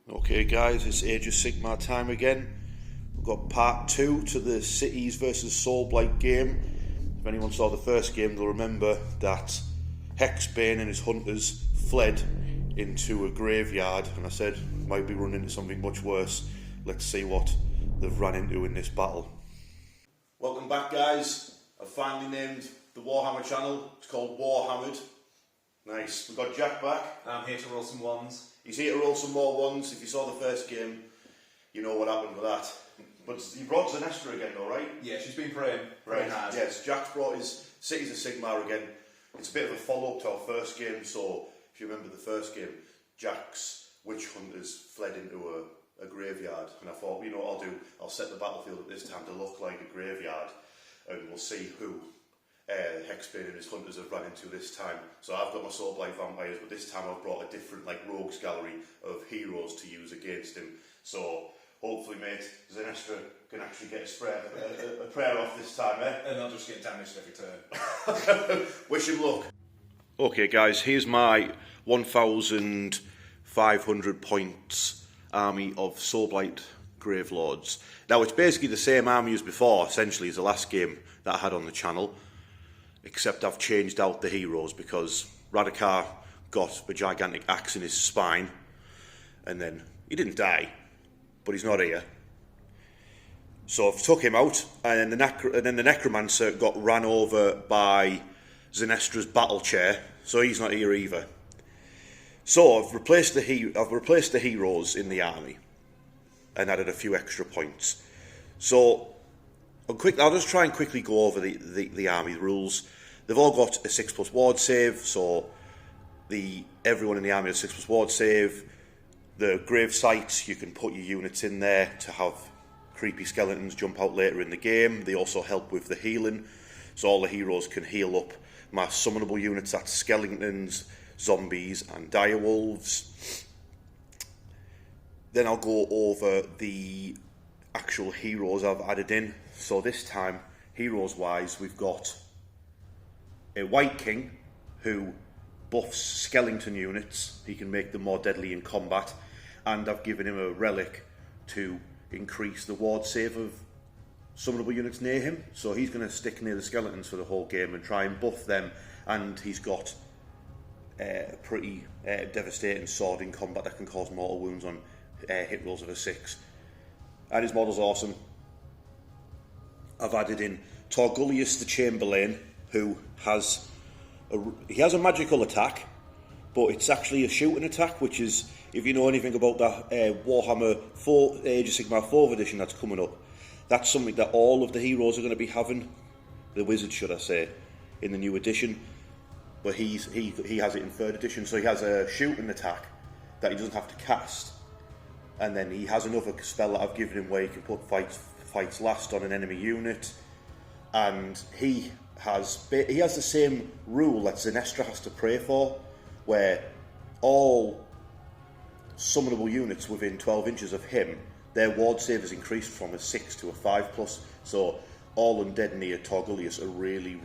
Okay guys, it's Age of Sigmar time again. We've got part 2 to the Cities vs Soulblight game. If anyone saw the first game, they'll remember that Hexbane and his hunters fled into a graveyard, and I said, might be running into something much worse. Let's see what they've run into in this battle. Welcome back guys. I've finally named the Warhammer channel. It's called Warhammered. Nice. We've got Jack back. I'm here to roll some ones. He's here to roll some more ones. If you saw the first game, you know what happened with that. But you brought Zenestra again though, right? Yeah, she's been praying Right. hard. Yes, Jack's brought his Cities of Sigmar again. It's a bit of a follow-up to our first game, so if you remember the first game, Jack's witch hunters fled into a graveyard, and I thought, you know what I'll do? I'll set the battlefield at this time to look like a graveyard, and we'll see who Hexbane and his hunters have run into this time. So I've got my Soulblight vampires, but this time I've brought a different rogues gallery of heroes to use against him. So hopefully, mate, Zenestra can actually get a prayer off this time, eh? And I'll just get damaged every turn. Wish him luck. Okay guys, here's my 1,500 points army of Soulblight Gravelords. Now it's basically the same army as before, essentially, as the last game that I had on the channel, except I've changed out the heroes because Radakar got a gigantic axe in his spine, and then he didn't die, but he's not here. So I've took him out, and then the Necromancer got ran over by Zenestra's battle chair, so he's not here either. So I've replaced the heroes in the army and added a few extra points. So I'll just try and quickly go over the army rules. They've all got a 6+ ward save, so everyone in the army has a 6+ ward save. The grave sites, you can put your units in there to have creepy skeletons jump out later in the game. They also help with the healing, so all the heroes can heal up. My summonable units, that's skeletons, zombies and direwolves. Then I'll go over the actual heroes I've added in. So this time, heroes wise, we've got a White King who buffs skeleton units. He can make them more deadly in combat, and I've given him a relic to increase the ward save of summonable units near him, so he's going to stick near the skeletons for the whole game and try and buff them, and he's got a pretty devastating sword in combat that can cause mortal wounds on hit rolls of a 6, and his model's awesome. I've added in Torgullius the Chamberlain, who has a magical attack, but it's actually a shooting attack, which is, if you know anything about that Warhammer 4 Age of Sigmar 4th edition that's coming up, that's something that all of the heroes are going to be having, the wizards should I say, in the new edition. But he has it in 3rd edition, so he has a shooting attack that he doesn't have to cast, and then he has another spell that I've given him where he can put fights last on an enemy unit, and he has the same rule that Zenestra has to pray for, where all summonable units within 12 inches of him, their ward save is increased from a 6 to a 5+, so all undead near Torgullius are really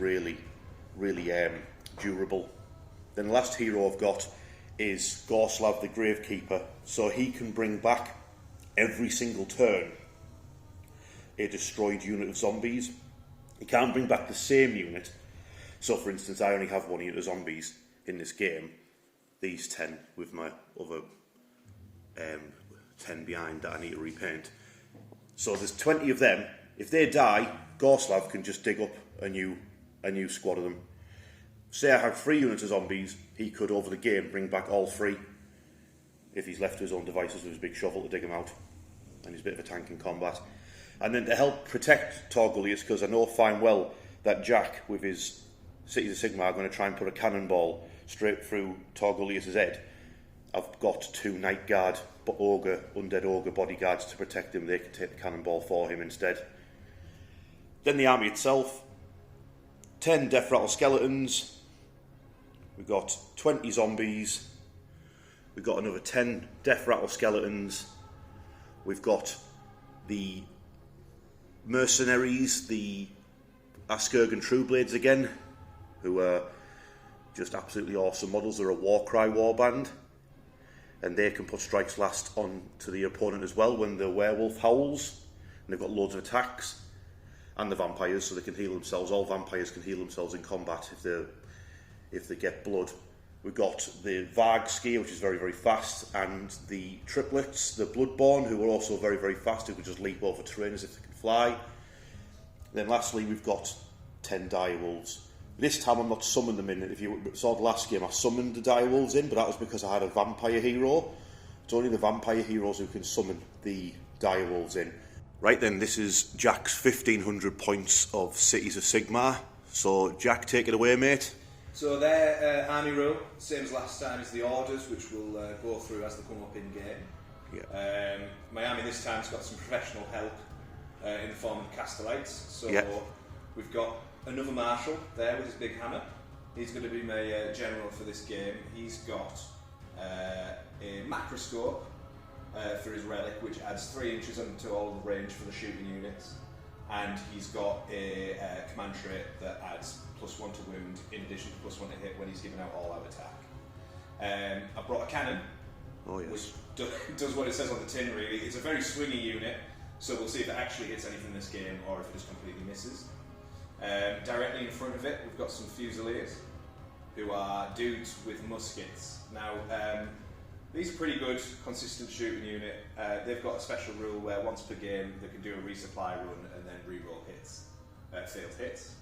durable. Then the last hero I've got is Gorslav the Gravekeeper, so he can bring back every single turn a destroyed unit of zombies. He can't bring back the same unit, so for instance I only have 1 unit of zombies in this game, these 10 with my other 10 behind that I need to repaint. So there's 20 of them. If they die, Gorslav can just dig up a new squad of them. Say I have 3 units of zombies, he could over the game bring back all 3 if he's left to his own devices with his big shovel to dig them out, and he's a bit of a tank in combat. And then to help protect Torgullius, because I know fine well that Jack with his Cities of Sigmar are going to try and put a cannonball straight through Torgullius' head, I've got 2 Night Guard undead ogre bodyguards to protect him. They can take the cannonball for him instead. Then the army itself, 10 death rattle skeletons, we've got 20 zombies, we've got another 10 death rattle skeletons, we've got the mercenaries, the Askurgan Trueblades again, who are just absolutely awesome models. They're a Warcry warband. and they can put strikes last on to the opponent as well when the werewolf howls, and they've got loads of attacks, and the vampires, so they can heal themselves. All vampires can heal themselves in combat if they get blood. We've got the Varg skier, which is very, very fast, and the triplets, the Bloodborne, who are also very, very fast, who can just leap over terrain as if they can fly. Then lastly, we've got 10 direwolves. This time I'm not summoned them in. If you saw the last game, I summoned the direwolves in, but that was because I had a vampire hero. It's only the vampire heroes who can summon the direwolves in. Right then, this is Jack's 1500 points of Cities of Sigmar. So Jack, take it away, mate. So their army rule, same as last time, is the orders, which we'll go through as they come up in game. Yeah. My army this time's got some professional help in the form of Castellites. So we've got another marshal there with his big hammer. He's going to be my general for this game. He's got a macroscope for his relic, which adds 3 inches onto all the range for the shooting units. And he's got a command trait that adds +1 to wound in addition to +1 to hit when he's giving out all-out attack. I brought a cannon, which does what it says on the tin really. It's a very swingy unit, so we'll see if it actually hits anything in this game or if it just completely misses. Directly in front of it, we've got some Fusiliers, who are dudes with muskets. Now, these are pretty good, consistent shooting unit. They've got a special rule where once per game they can do a resupply run and then re-roll hits, failed hits.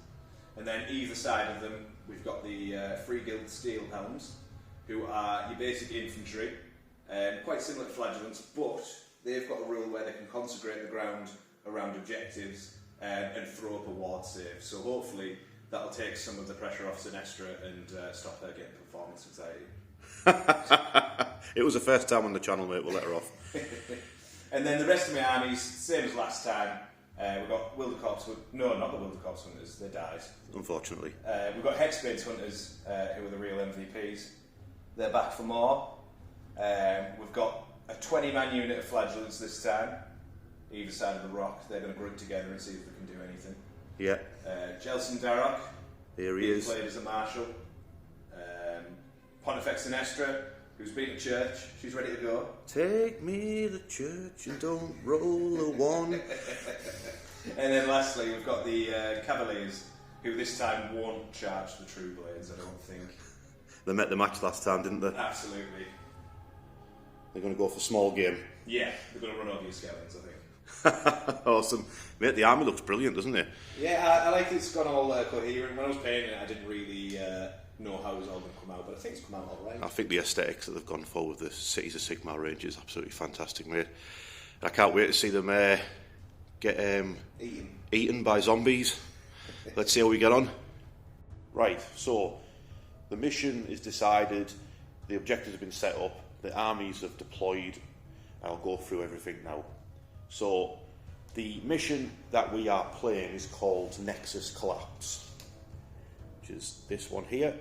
And then either side of them, we've got the Free Guild Steel Helms, who are your basic infantry, quite similar to Flagellants, but they've got a rule where they can consecrate the ground around objectives and throw up a ward save. So hopefully that'll take some of the pressure off Sinestra and stop her getting performance anxiety. It was the first time on the channel, mate. We'll let her off. And then the rest of my armies, same as last time. We've got Wildercorpse, no, not the Wildercorpse Hunters, they died. Unfortunately. We've got Hexbane Hunters, who are the real MVPs. They're back for more. We've got a 20-man unit of Flagellants this time, either side of the rock. They're going to grunt together and see if they can do anything. Yeah. Jelson Darroch, here he is. Played as a marshal. Pontifex Sinestra, who's been to church. She's ready to go. Take me to church and don't roll a one. And then lastly, we've got the Cavaliers, who this time won't charge the True Blades, I don't think. They met the match last time, didn't they? Absolutely. They're going to go for small game. Yeah, they're going to run over your skeletons, I think. Awesome. Mate, the army looks brilliant, doesn't it? Yeah, I like it's gone all coherent. When I was painting it, I didn't really know how it was all going to come out, but I think it's come out all right. I think the aesthetics that they've gone for with the Cities of Sigmar range is absolutely fantastic, mate. I can't wait to see them get eaten by zombies. Let's see how we get on. Right, so the mission is decided, the objectives have been set up, the armies have deployed. I'll go through everything now. So the mission that we are playing is called Nexus Collapse, which is this one here.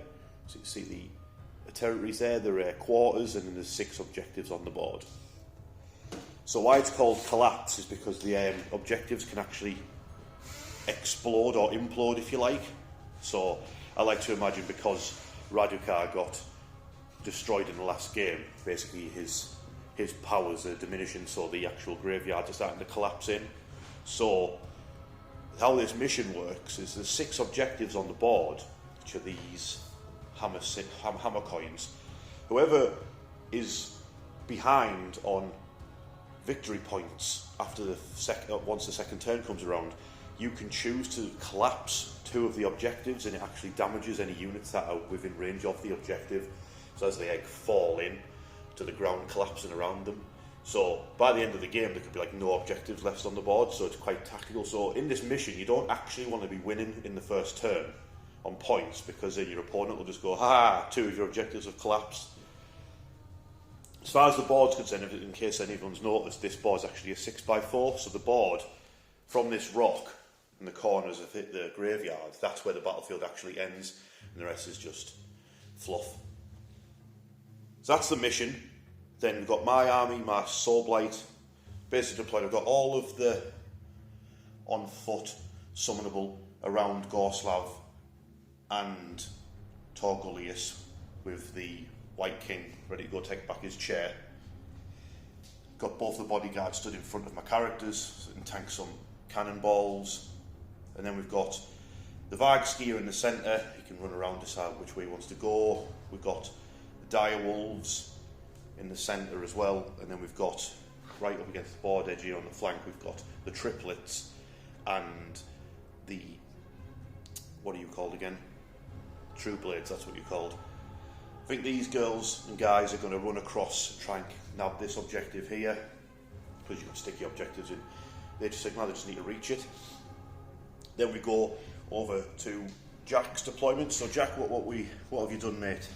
So you see the territories there, there are quarters, and then there's 6 objectives on the board. So why it's called Collapse is because the objectives can actually explode or implode, if you like. So I like to imagine because Radukar got destroyed in the last game, basically his powers are diminishing, so the actual graveyards are starting to collapse in. So how this mission works is there's 6 objectives on the board, which are these hammer coins. Whoever is behind on victory points after once the second turn comes around, you can choose to collapse 2 of the objectives, and it actually damages any units that are within range of the objective. So as they fall in to the ground, collapsing around them. So by the end of the game, there could be like no objectives left on the board. So it's quite tactical. So in this mission, you don't actually want to be winning in the first turn on points, because then your opponent will just go, ha, 2 of your objectives have collapsed. As far as the board's concerned, in case anyone's noticed, this board's actually a 6x4. So the board from this rock in the corners of the graveyard, that's where the battlefield actually ends, and the rest is just fluff. So that's the mission. Then we've got my army, my Soulblight, basically deployed. I've got all of the on foot summonable around Gorslav and Torgullius with the White King ready to go take back his chair. got both the bodyguards stood in front of my characters and tank some cannonballs. And then we've got the Vargskier in the centre. He can run around, decide which way he wants to go. We've got the direwolves in the centre as well. And then we've got, right up against the board edge here on the flank, we've got the triplets and the, what are you called again? True Blades, that's what you're called. I think these girls and guys are going to run across and try and nab this objective here, because you can sticky objectives in Age of Sigmar, they just need to reach it. Then we go over to Jack's deployment. So Jack, what have you done, mate?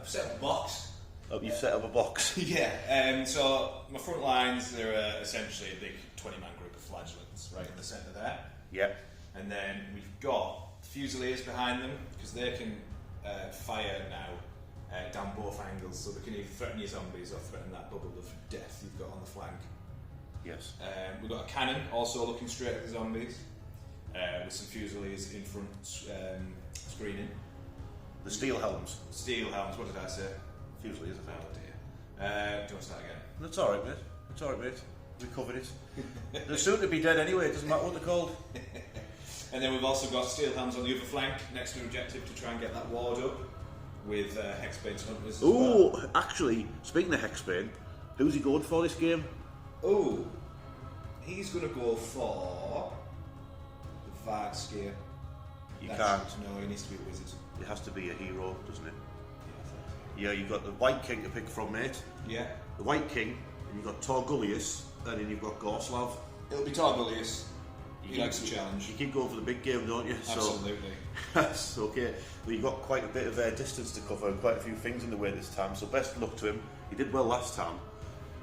I've set up a box. Oh, you've set up a box? Yeah, so my front lines, they're essentially a big 20-man group of flagellants right in the centre there. Yeah. And then we've got Fusiliers behind them, because they can fire now down both angles, so they can either threaten your zombies or threaten that bubble of death you've got on the flank. Yes. We've got a cannon also looking straight at the zombies, with some Fusiliers in front screening. The steel helms. Steel helms, what did I say? Fusiliers, I think. Oh dear. Do you want to start again? That's alright, mate. It's alright, mate. We covered it. They're soon to be dead anyway, it doesn't matter what they're called. And then we've also got steel helms on the other flank, next to an objective to try and get that ward up, with Hexbane's hunters as well. Oh, actually, speaking of Hexbane, who's he going for this game? Oh, he's going to go for the Vargskier. You can't. No, he needs to be a wizard. It has to be a hero, doesn't it? Yeah, you've got the White King to pick from, mate. Yeah. The White King, and you've got Torgullius, and then you've got Gorslav. It'll be Torgullius. He likes a challenge. You keep going for the big game, don't you? Absolutely. That's okay. Well, you've got quite a bit of distance to cover and quite a few things in the way this time, so best of luck to him. He did well last time.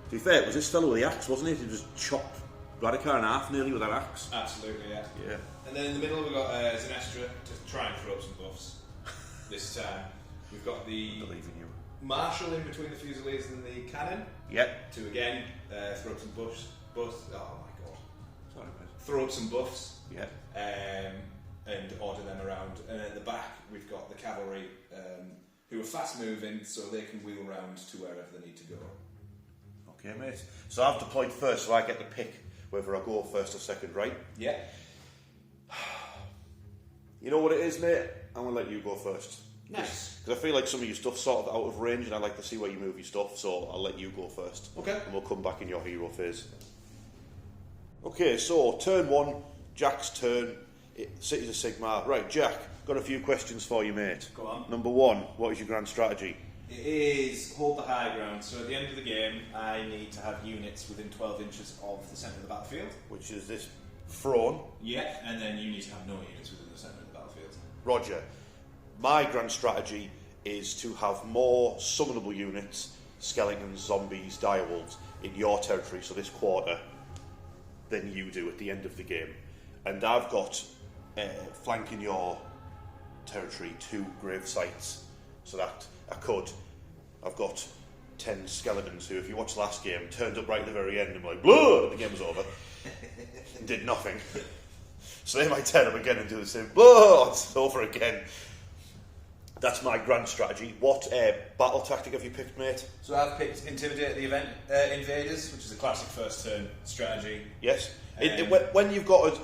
To be fair, it was this fellow with the axe, wasn't it? He just chopped Radikar in half nearly with that axe. Absolutely, yeah. Yeah. And then in the middle we've got Zenestra to try and throw up some buffs. This time we've got the I believe in you. Marshal in between the Fusiliers and the cannon. Yep. To again throw up some buffs. Oh my god. Sorry, mate. Throw up some buffs. Yeah. And order them around. And at the back we've got the cavalry who are fast moving, so they can wheel round to wherever they need to go. Okay, mate. So I've deployed first, so I get to pick whether I go first or second, right? Yeah. You know what it is, mate? I'm going to let you go first. Nice. Because I feel like some of your stuff's sort of out of range and I like to see where you move your stuff, so I'll let you go first. Okay. And we'll come back in your hero phase. Okay, so turn one, Jack's turn, Cities of Sigmar. Right, Jack, got a few questions for you, mate. Go on. Number one, what is your grand strategy? It is hold the high ground. So at the end of the game, I need to have units within 12 inches of the centre of the battlefield. Which is this throne. Yeah, and then you need to have no units within the centre of the battlefield. Roger. My grand strategy is to have more summonable units, skeletons, zombies, direwolves, in your territory, so this quarter, than you do at the end of the game. And I've got, flanking your territory, 2 grave sites, so that I've got 10 skeletons who, if you watched last game, turned up right at the very end and were like, blah, and the game was over, and did nothing. So they might turn up again and do the same, blah, it's over again. That's my grand strategy. What battle tactic have you picked, mate? So I've picked Intimidate the Invaders, which is a classic first turn strategy. Yes. When you've got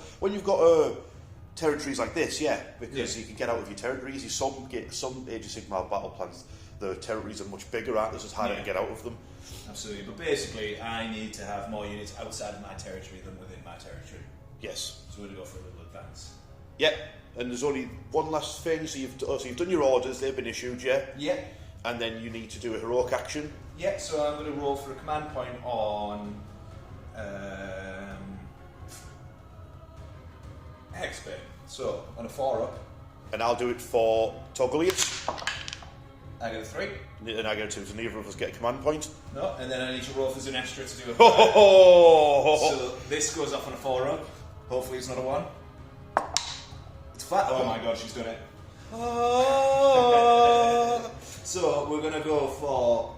territories like this, yeah, because you can get out of your territories. Some Age of Sigmar battle plans, the territories are much bigger, aren't they? So it's harder to get out of them. Absolutely, but basically, I need to have more units outside of my territory than within my territory. Yes. So we're going to go for a little advance. Yeah. And there's only one last thing. So you've done your orders; they've been issued, yeah. Yeah. And then you need to do a heroic action. Yeah. So I'm going to roll for a command point on Hexbane. So on a 4-up. And I'll do it for Torgullius. I get a 3. And I get a 2, so neither of us get a command point. No, and then I need to roll for Zenestra to do a 5. So this goes off on a 4-up. Hopefully it's not a 1. It's flat. Oh my god, she's done it. So we're going to go for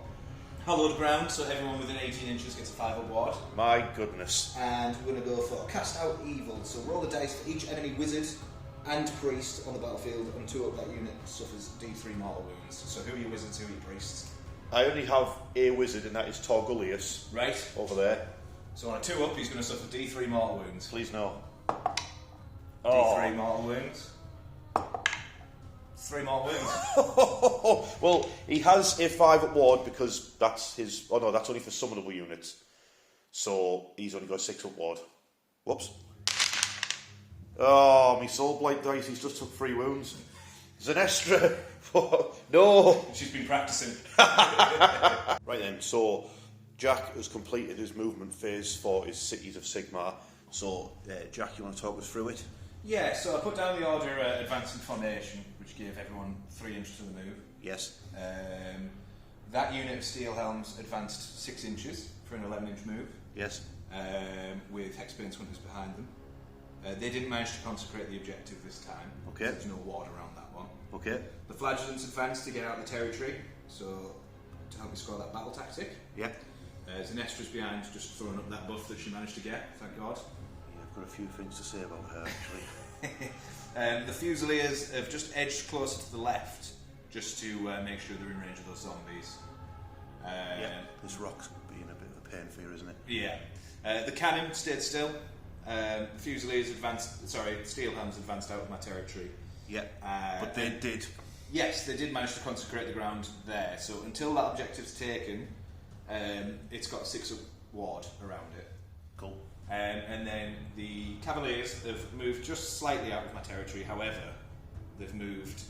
Hallowed Ground, so everyone within 18 inches gets a 5-up ward. My goodness. And we're going to go for Cast Out Evil. So roll the dice for each enemy wizard and priest on the battlefield, and 2-up that unit suffers D3 mortal wounds. So who are your wizards, who are your priests? I only have a wizard, and that is Torgullius. Right. Over there. So on a 2-up, he's going to suffer D3 mortal wounds. Please no. D3 mortal wounds. 3 mortal wounds. Well, he has a 5-up ward because that's his... Oh no, that's only for summonable units. So he's only got a 6-up ward. Whoops. Oh, my Soulblight dice, he's just took 3 wounds. Zenestra! No! She's been practicing. Right then, so Jack has completed his movement phase for his Cities of Sigmar. So, Jack, you want to talk us through it? Yeah, so I put down the order advancing formation, which gave everyone 3 inches to the move. Yes. That unit of steel helms advanced 6 inches for an 11-inch move. Yes. With Hexbane's hunters behind them. They didn't manage to consecrate the objective this time. Okay. There's no ward around that one. Okay. The flagellants advanced to get out of the territory, so to help me score that battle tactic. Yeah. Zenestra's behind, just throwing up that buff that she managed to get, thank God. Yeah, I've got a few things to say about her, actually. The Fusiliers have just edged closer to the left, just to make sure they're in range of those zombies. Yeah, this rock's being a bit of a pain for you, isn't it? Yeah. The cannon stayed still. The Fusiliers advanced, steel helms advanced out of my territory. Yeah, but they did. Yes, they did manage to consecrate the ground there. So until that objective's taken, it's got a 6-up ward around it. Cool. And then the Cavaliers have moved just slightly out of my territory. However, they've moved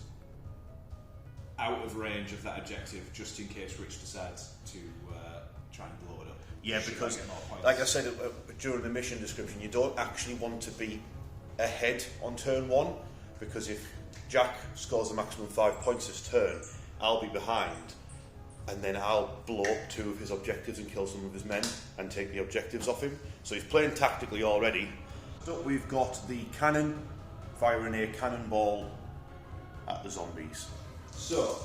out of range of that objective just in case Rich decides to try and blow it up. Yeah, because, like I said during the mission description, you don't actually want to be ahead on turn 1, because if Jack scores the maximum 5 points this turn, I'll be behind, and then I'll blow up 2 of his objectives and kill some of his men and take the objectives off him. So he's playing tactically already. So we've got the cannon firing a cannonball at the zombies. So,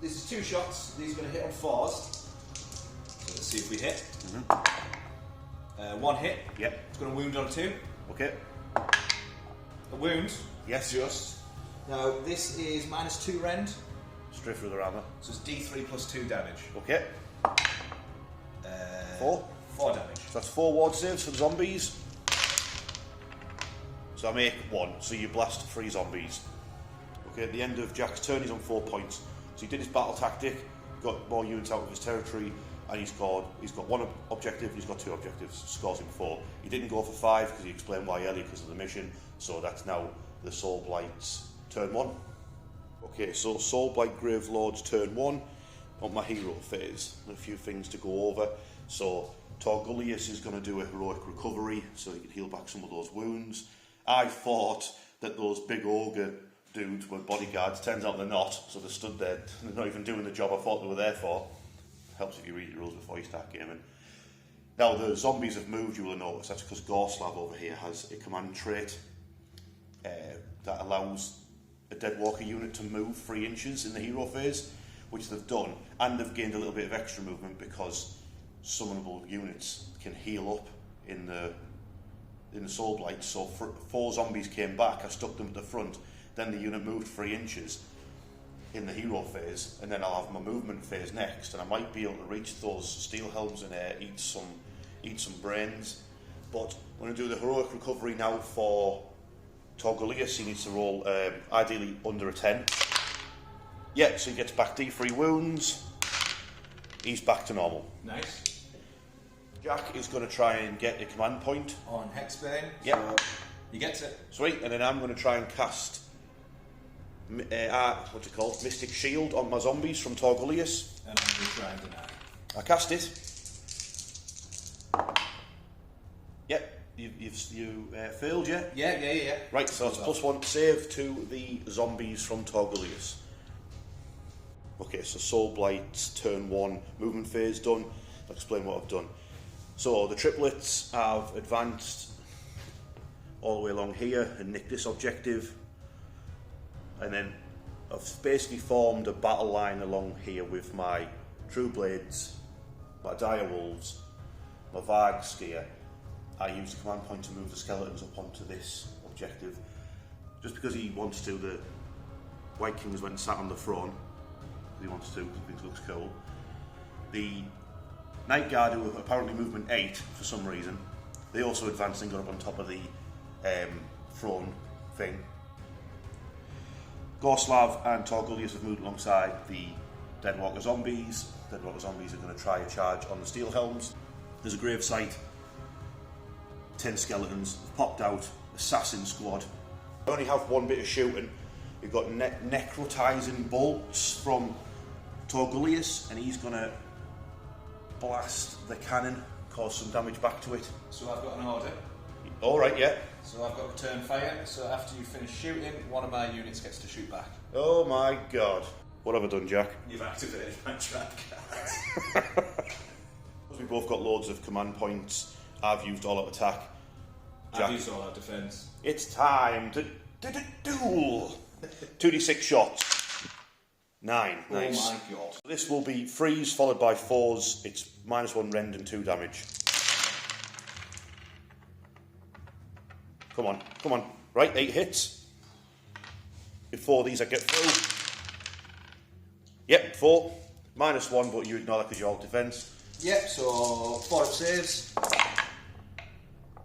this is 2 shots. These are going to hit on 4s. So let's see if we hit. 1 hit. Yep. It's going to wound on 2. Okay. A wound. Yes. Just. Now, this is -2 rend. Straight through the rammer. So it's D3 plus 2 damage. Okay. 4? 4 damage. So that's 4 ward saves for the zombies. So I make 1, so you blast 3 zombies. Okay, at the end of Jack's turn, he's on 4 points. So he did his battle tactic, got more units out of his territory, and he's got 1 objective, he's got 2 objectives, scores him 4. He didn't go for 5 because he explained why earlier because of the mission, so that's now the Soulblight's turn 1. Okay, so Soulblight Gravelords turn 1 on my hero phase. A few things to go over. So Torgullius is going to do a heroic recovery so he can heal back some of those wounds. I thought that those big ogre dudes were bodyguards. Turns out they're not, so they're stood there. They're not even doing the job I thought they were there for. Helps if you read the rules before you start gaming. Now the zombies have moved, you will notice. That's because Gorslav over here has a command trait that allows a dead walker unit to move 3 inches in the hero phase, which they've done, and they've gained a little bit of extra movement because summonable units can heal up in the Soulblight. So 4 zombies came back, I stuck them at the front, then the unit moved 3 inches in the hero phase, and then I'll have my movement phase next, and I might be able to reach those steel helms and eat some brains. But I'm going to do the heroic recovery now for Torgullius. He needs to roll ideally under a 10. Yeah, so he gets back D3 wounds. He's back to normal. Nice. Jack is going to try and get a command point on Hexbane. Yep. So he gets it. Sweet, and then I'm going to try and cast what's it called? Mystic Shield on my zombies from Torgullius. And I'm going to try and deny. I cast it. Yep. You failed, yeah? Yeah. Right, so it's +1 save to the zombies from Torgullius. Okay, so Soulblight's turn 1 movement phase done. I'll explain what I've done. So the triplets have advanced all the way along here and nicked this objective. And then I've basically formed a battle line along here with my True Blades, my Dire Wolves, my Varg Skier. I used a command point to move the skeletons up onto this objective. Just because he wants to, the White King has went and sat on the throne. He wants to, because he thinks it looks cool. The Night Guard, who are apparently movement 8 for some reason, they also advanced and got up on top of the throne thing. Gorslav and Torgulius have moved alongside the Deadwalker zombies. Deadwalker zombies are going to try a charge on the Steel Helms. There's a grave site. 10 skeletons have popped out. Assassin squad. We only have one bit of shooting. We've got necrotizing bolts from Torgulius, and he's going to blast the cannon, cause some damage back to it. So I've got an order. Alright, yeah. So I've got return fire, so after you finish shooting, one of my units gets to shoot back. Oh my god. What have I done, Jack? You've activated my trap card. We've both got loads of command points. I've used all out attack. Jack, I've used all out defence. It's time to duel. 2d6 shots. 9. Nice. Oh my god. This will be freeze followed by 4s. It's -1 rend and 2 damage. Come on, come on. Right, 8 hits. Before these I get through. Yep, 4. -1, but you ignore that because you're all defence. Yep, so 4 up saves.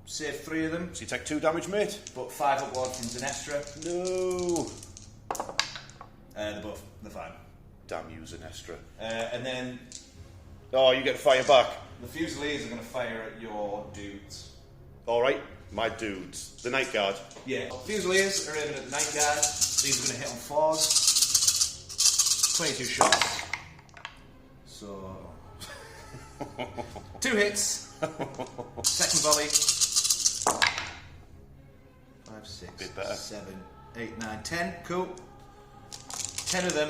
Save 3 of them. So you take 2 damage, mate. But 5 upward from Zenestra. No. They're fine. Damn you, Zenestra. And then Oh, you get to fire back. the Fusiliers are going to fire at your dudes. Alright, my dudes. The Night Guard. Yeah. Fusiliers are aiming at the Night Guard. These are going to hit on 4s. 22 shots. So 2 hits. Second volley. 5, 6, Bit better. 7, 8, 9, 10. Cool. 10 of them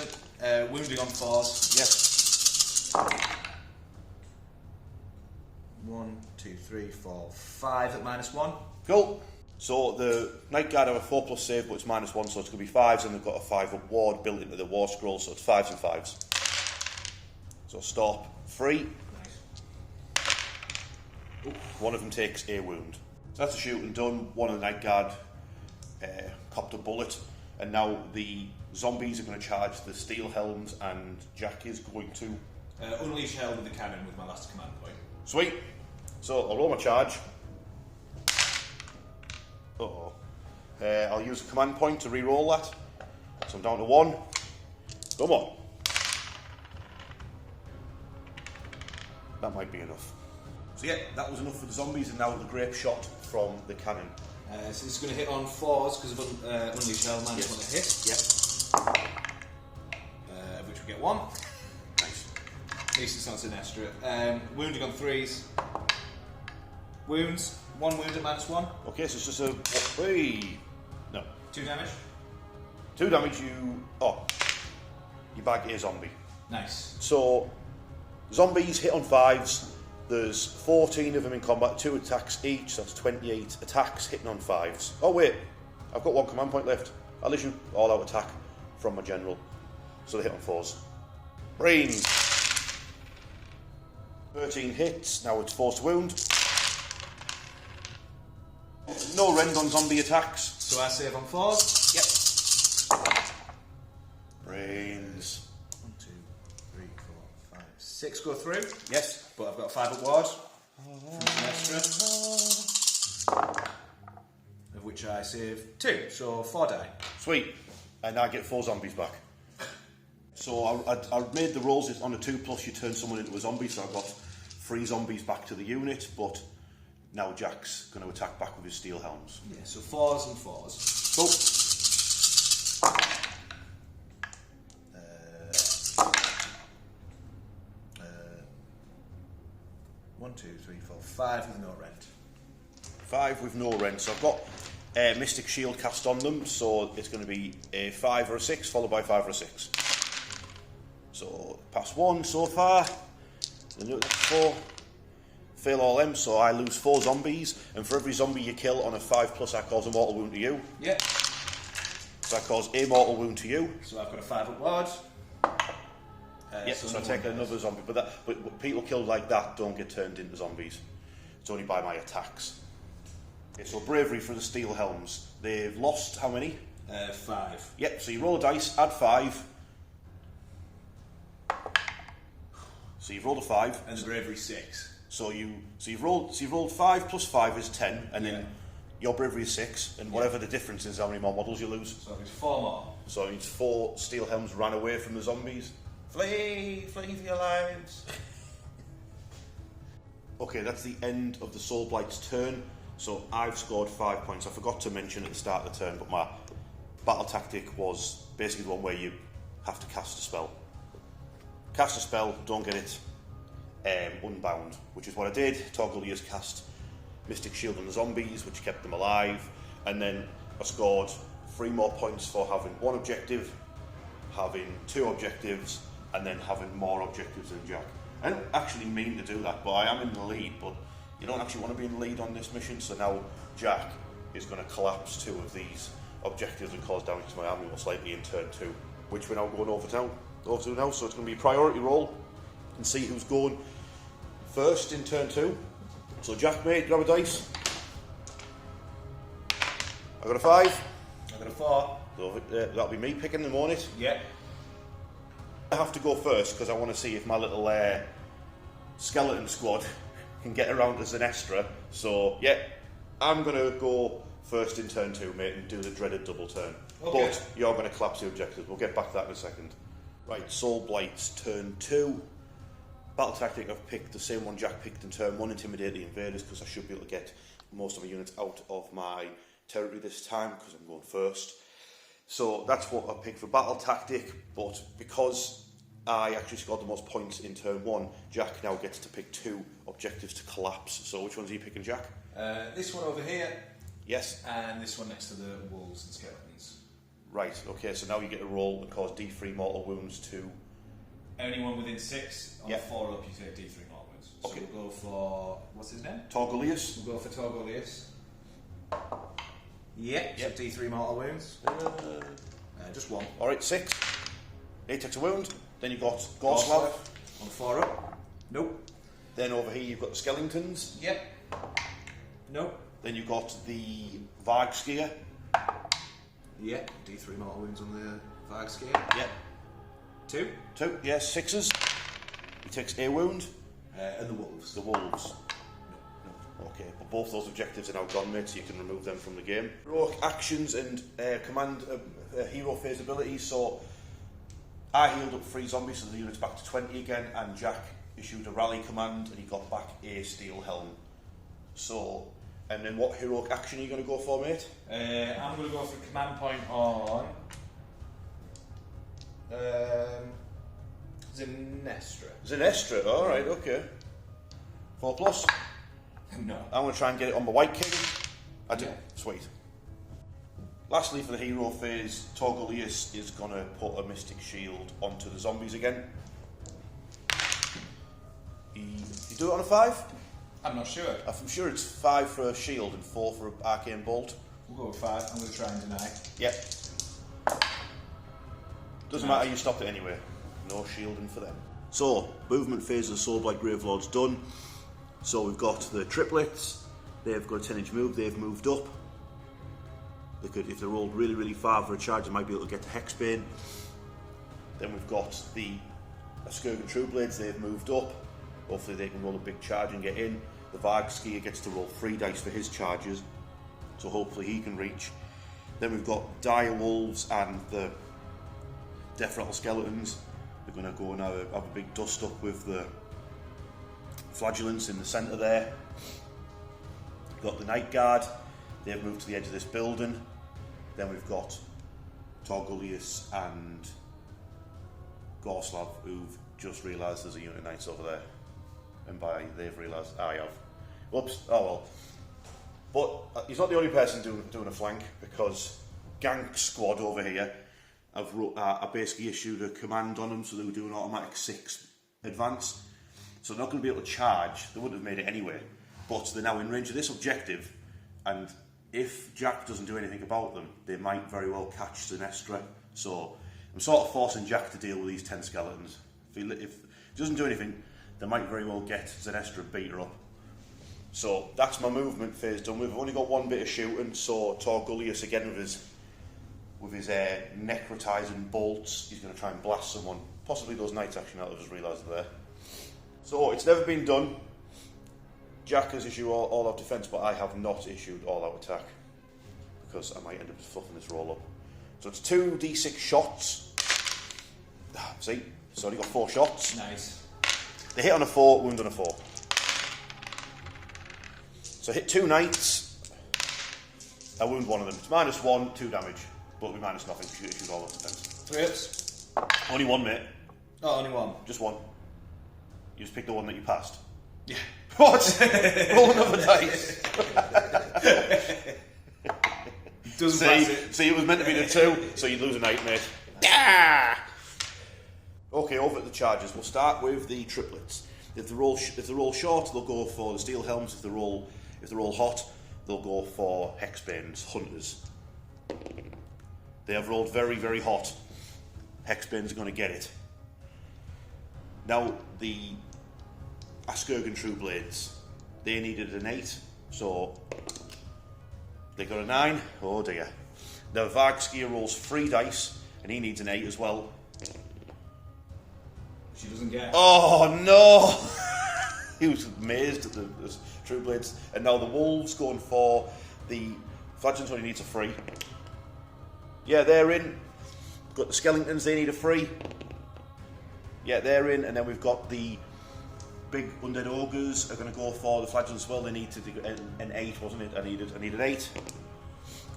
wounding on 4s. Yes. 1, 2, 3, 4, 5 at -1. Cool. So the Night Guard have a 4+ save, but it's -1, so it's going to be 5s, and they've got a 5 up ward built into the war scroll, so it's 5s and 5s. So stop. 3. Nice. One of them takes a wound. So that's the shooting done. One of the Night Guard copped a bullet, and now the zombies are going to charge the Steel Helms, and Jack is going to Unleash hell with the cannon with my last command point. Sweet. So I'll roll my charge. Uh-oh. I'll use a command point to re-roll that. So I'm down to 1. Come on. That might be enough. So yeah, that was enough for the zombies, and now the grape shot from the cannon. So this is going to hit on 4s because of Unleash hell, -1 to hit. Yep. Of which we get 1. Nice. At least it's not Sinestra. Wounding on 3s. Wounds. 1 wound at -1. Okay, so it's just a... Hey! No. 2 damage. 2 damage, you... Oh. You bag a zombie. Nice. So, zombies hit on 5s. There's 14 of them in combat, 2 attacks each, that's 28 attacks hitting on 5s. Oh wait, I've got 1 command point left. I'll issue all-out attack from my general. So they hit on 4s. Brains! 13 hits, now it's forced wound. No rend on zombie attacks. So I save on 4s. Yep. Brains. 1, 2, 3, 4, 5, 6 go through. Yes. But I've got 5 up ward from Sinestra. Of which I save 2, so 4 die. Sweet. And I get 4 zombies back. So I made the rolls on a 2+, you turn someone into a zombie, so I got 3 zombies back to the unit, but now Jack's going to attack back with his Steel Helms. Yeah, so 4s and 4s. Cool. 1, 2, 3, 4, 5 with no rent. 5 with no rent. So I've got Mystic Shield cast on them, so it's going to be a 5 or a 6, followed by 5 or a 6. So pass 1 so far. Then 4. Fail all them, so I lose 4 zombies, and for every zombie you kill on a 5+, I cause a mortal wound to you. Yeah. So I cause a mortal wound to you. So I've got a 5 up ward. Yeah, so I take another zombie, but people killed like that don't get turned into zombies. It's only by my attacks. Okay, so bravery for the Steel Helms. They've lost how many? 5. Yep, so you roll a dice, add 5. So you've rolled a 5. And the bravery 6. So you've rolled 5 plus 5 is 10, and then your bravery is 6, and whatever the difference is, how many more models you lose. So it's 4 more. So it's 4 steel helms ran away from the zombies. Flee for your lives. Okay, that's the end of the Soulblight's turn. So I've scored 5 points. I forgot to mention at the start of the turn, but my battle tactic was basically the one where you have to cast a spell. Cast a spell, don't get it unbound, which is what I did. Torgullius cast Mystic Shield on the zombies, which kept them alive, and then I scored 3 more points for having 1 objective, having 2 objectives, and then having more objectives than Jack. I don't actually mean to do that, but I am in the lead, but you don't actually want to be in the lead on this mission, so now Jack is going to collapse 2 of these objectives and cause damage to my army most likely in turn 2, which we're now going over to now, so it's going to be a priority roll and see who's going first in turn 2. So Jack, mate, grab a dice. I got a 5. I got a 4. So that'll be me picking them, won't it? Yeah. I have to go first because I want to see if my little skeleton squad can get around to Zenestra. So yeah, I'm going to go first in turn 2, mate, and do the dreaded double turn. Okay. But you're going to collapse the objectives. We'll get back to that in a second. Right, Soulblight's turn 2. Battle tactic, I've picked the same one Jack picked in turn 1, intimidate the invaders, because I should be able to get most of my units out of my territory this time, because I'm going first. So that's what I picked for battle tactic, but because I actually scored the most points in turn 1, Jack now gets to pick 2 objectives to collapse. So which ones are you picking, Jack? This one over here. Yes. And this one next to the wolves and skeletons. Right, okay, so now you get to roll and cause D3 mortal wounds to... Anyone within 6, on 4 up, you take D3 mortal wounds. So okay. We'll go for... What's his name? Torgullius. We'll go for Torgullius. Yep. So D3 mortal wounds. Just 1. Alright, 6. 8 takes a wound. Then you've got Gorslav. On 4 up. Nope. Then over here you've got the Skeletons. Yep. Nope. Then you've got the Vargskier. Yep. D3 mortal wounds on the Vargskier. Yep. 2. 2, yes, 6s. He takes a wound. And the wolves. The wolves. No. Okay, but both those objectives are now gone, mate, so you can remove them from the game. Heroic actions and command hero phase abilities. So I healed up 3 zombies, so the unit's back to 20 again, and Jack issued a rally command and he got back a steel helm. So, and then what heroic action are you going to go for, mate? I'm going to go for command point on Zenestra. Zenestra, alright, okay. 4 plus? No. I'm going to try and get it on the White King. I do. Yeah. Sweet. Lastly, for the hero phase, Torgullius is going to put a Mystic Shield onto the zombies again. You do it on a 5? I'm not sure. I'm sure it's 5 for a shield and 4 for an arcane bolt. We'll go with 5. I'm going to try and deny. Yep. Doesn't matter, you stopped it anyway. No shielding for them. So, movement phase of the Soulblight Gravelords done. So we've got the triplets. They've got a 10-inch move. They've moved up. They could, if they rolled really, really far for a charge, they might be able to get to Hexbane. Then we've got the Skirgan Trueblades. They've moved up. Hopefully they can roll a big charge and get in. The Vargskier gets to roll 3 dice for his charges, so hopefully he can reach. Then we've got Dire Wolves and the Death Rattle Skeletons. They're going to go and have a big dust up with the Flagellants in the centre there. We've got the Night Guard. They've moved to the edge of this building. Then we've got Torgullius and Gorslav, who've just realised there's a unit of knights over there. And by they've realised, I have. Whoops, oh well. But he's not the only person doing a flank, because Gank Squad over here have basically issued a command on them, so they were doing automatic 6 advance. So they're not going to be able to charge. They wouldn't have made it anyway. But they're now in range of this objective, and if Jack doesn't do anything about them, they might very well catch Zenestra. So I'm sort of forcing Jack to deal with these 10 skeletons. If he doesn't do anything, they might very well get Zenestra and beat her up. So that's my movement phase done. We've only got 1 bit of shooting, so Torgullius again with his necrotising bolts, he's going to try and blast someone. Possibly those knights actually, now that I've just realised they're there. So it's never been done. Jack has issued all-out defence, but I have not issued all-out attack because I might end up just fluffing this roll up. So it's 2d6 shots. See, it's only got 4 shots. Nice. They hit on a 4, wound on a 4. So hit 2 knights. I wound one of them. It's -1, 2 damage, but we minus nothing because you issued all-out defence. 3 hits. Only 1, mate. Oh, only 1. Just 1. You just picked the one that you passed. Yeah. What? Roll another dice. Doesn't pass it. See, it was meant to be the 2, so you'd lose a knight, mate. Yeah. Okay, over at the charges. We'll start with the triplets. If they're all short, they'll go for the steel helms. If they're all hot, they'll go for hexbanes, hunters. They have rolled very, very hot. Hexbanes are going to get it. Now the Askurgan True Blades, they needed an 8, so they got a 9. Oh dear. Now Vargskier rolls 3 dice, and he needs an 8 as well. She doesn't get. Oh no! He was amazed at the True Blades, and now the wolves going for the Flagellants. Only needs a 3. Yeah, they're in. We've got the Skeletons, they need a 3. Yeah, they're in, and then we've got the big undead ogres are going to go for the Flagellants as well. They need to do an 8, wasn't it? I needed an 8.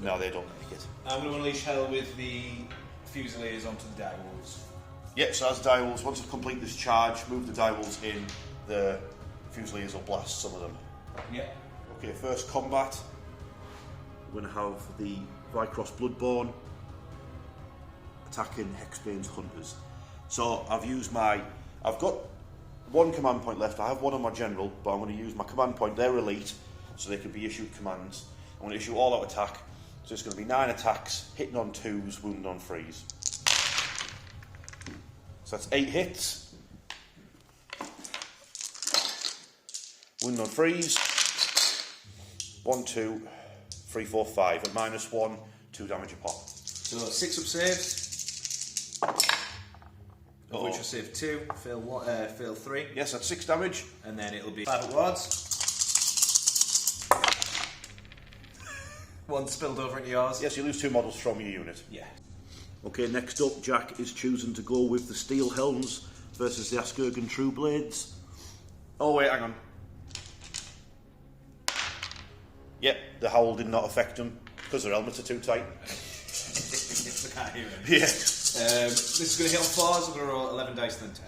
No, they don't make it. I'm going to unleash hell with the Fusiliers onto the direwolves. Yeah, so as direwolves, once I complete this charge, move the direwolves in, the Fusiliers will blast some of them. Yeah. Okay, first combat. We're going to have the Vycross Bloodborne attacking Hexbane's Hunters. So I've got 1 command point left. I have 1 on my general, but I'm going to use my command point. They're elite, so they can be issued commands. I'm going to issue all-out attack. So it's going to be 9 attacks, hitting on 2s, wounding on 3s. So that's 8 hits. Wounding on 3s. 1, 2, 3, 4, 5. At -1, 2 damage a pop. So 6 up saves. Of which I saved 2, fail 3. Yes, that's 6 damage. And then it'll be 5 up wards. 1 spilled over into yours. Yes, you lose 2 models from your unit. Yeah. Okay, next up, Jack is choosing to go with the Steel Helms versus the Askurgan True Blades. Oh wait, hang on. Yep, the howl did not affect them because their helmets are too tight. I can't hear it. Yeah. This is going to hit on 4s. I'm going to roll 11 dice, then 10.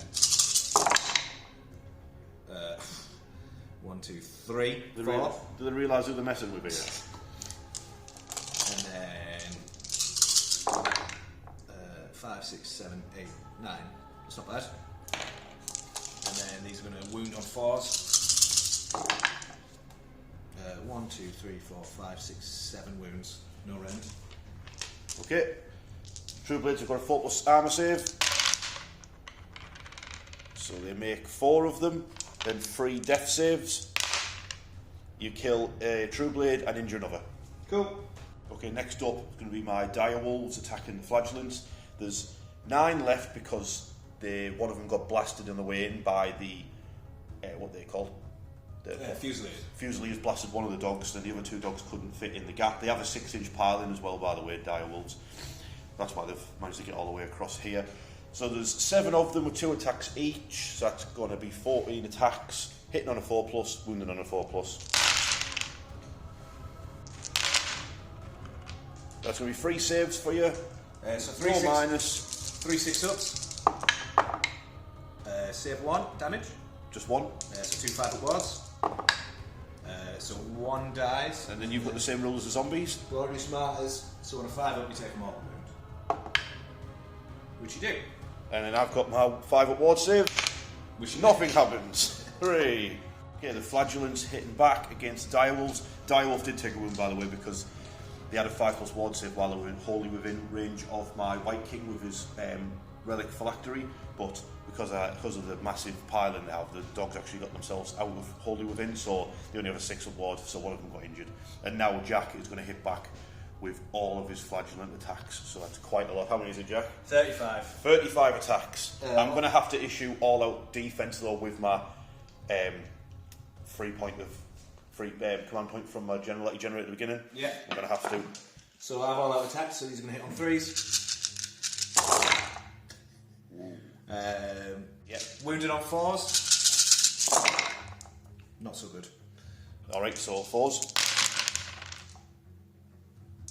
1, 2, 3, 4. Do they realise who they're messing with here? And then 5, 6, 7, 8, 9. That's not bad. And then these are going to wound on 4s. 1, 2, 3, 4, 5, 6, 7 wounds. No rend. Okay. True Blades have got a 4+ armour save. So they make 4 of them, then 3 death saves. You kill a True Blade and injure another. Cool. Okay, next up is going to be my Direwolves attacking the Flagellants. There's 9 left because one of them got blasted on the way in by the what they called Fusiliers. Fusiliers blasted one of the dogs, and the other 2 dogs couldn't fit in the gap. They have a 6-inch pile in as well, by the way, Direwolves. That's why they've managed to get all the way across here. So there's 7 of them with 2 attacks each. So that's going to be 14 attacks, hitting on a 4+, wounding on a 4+. That's going to be 3 saves for you. So 3 4 6 minus. 3 6-ups. Save 1 damage. Just 1. So 2 5 up wards. So 1 dies. And then you've got the same rules as zombies. Glory smarters. So on a 5 up, you take a mortal wound. Which you do. And then I've got my 5 up ward save. Which Nothing happens. 3. Okay, the Flagellants hitting back against Direwolves. Direwolf did take a wound, by the way, because they had a 5+ ward save while they were wholly within range of my White King with his relic phylactery, but because of the massive pile in there, the dogs actually got themselves out of wholly within, so they only have a 6+ ward, so one of them got injured. And now Jack is going to hit back with all of his flagellant attacks, so that's quite a lot. How many is it, Jack? 35. 35 attacks. I'm going to have to issue all-out defense though with my command point from my general that you generate at the beginning. Yeah. I'm going to have to. So I have all out attacks, so he's going to hit on 3s. Yeah. Wounded on 4s. Not so good. Alright, so 4s.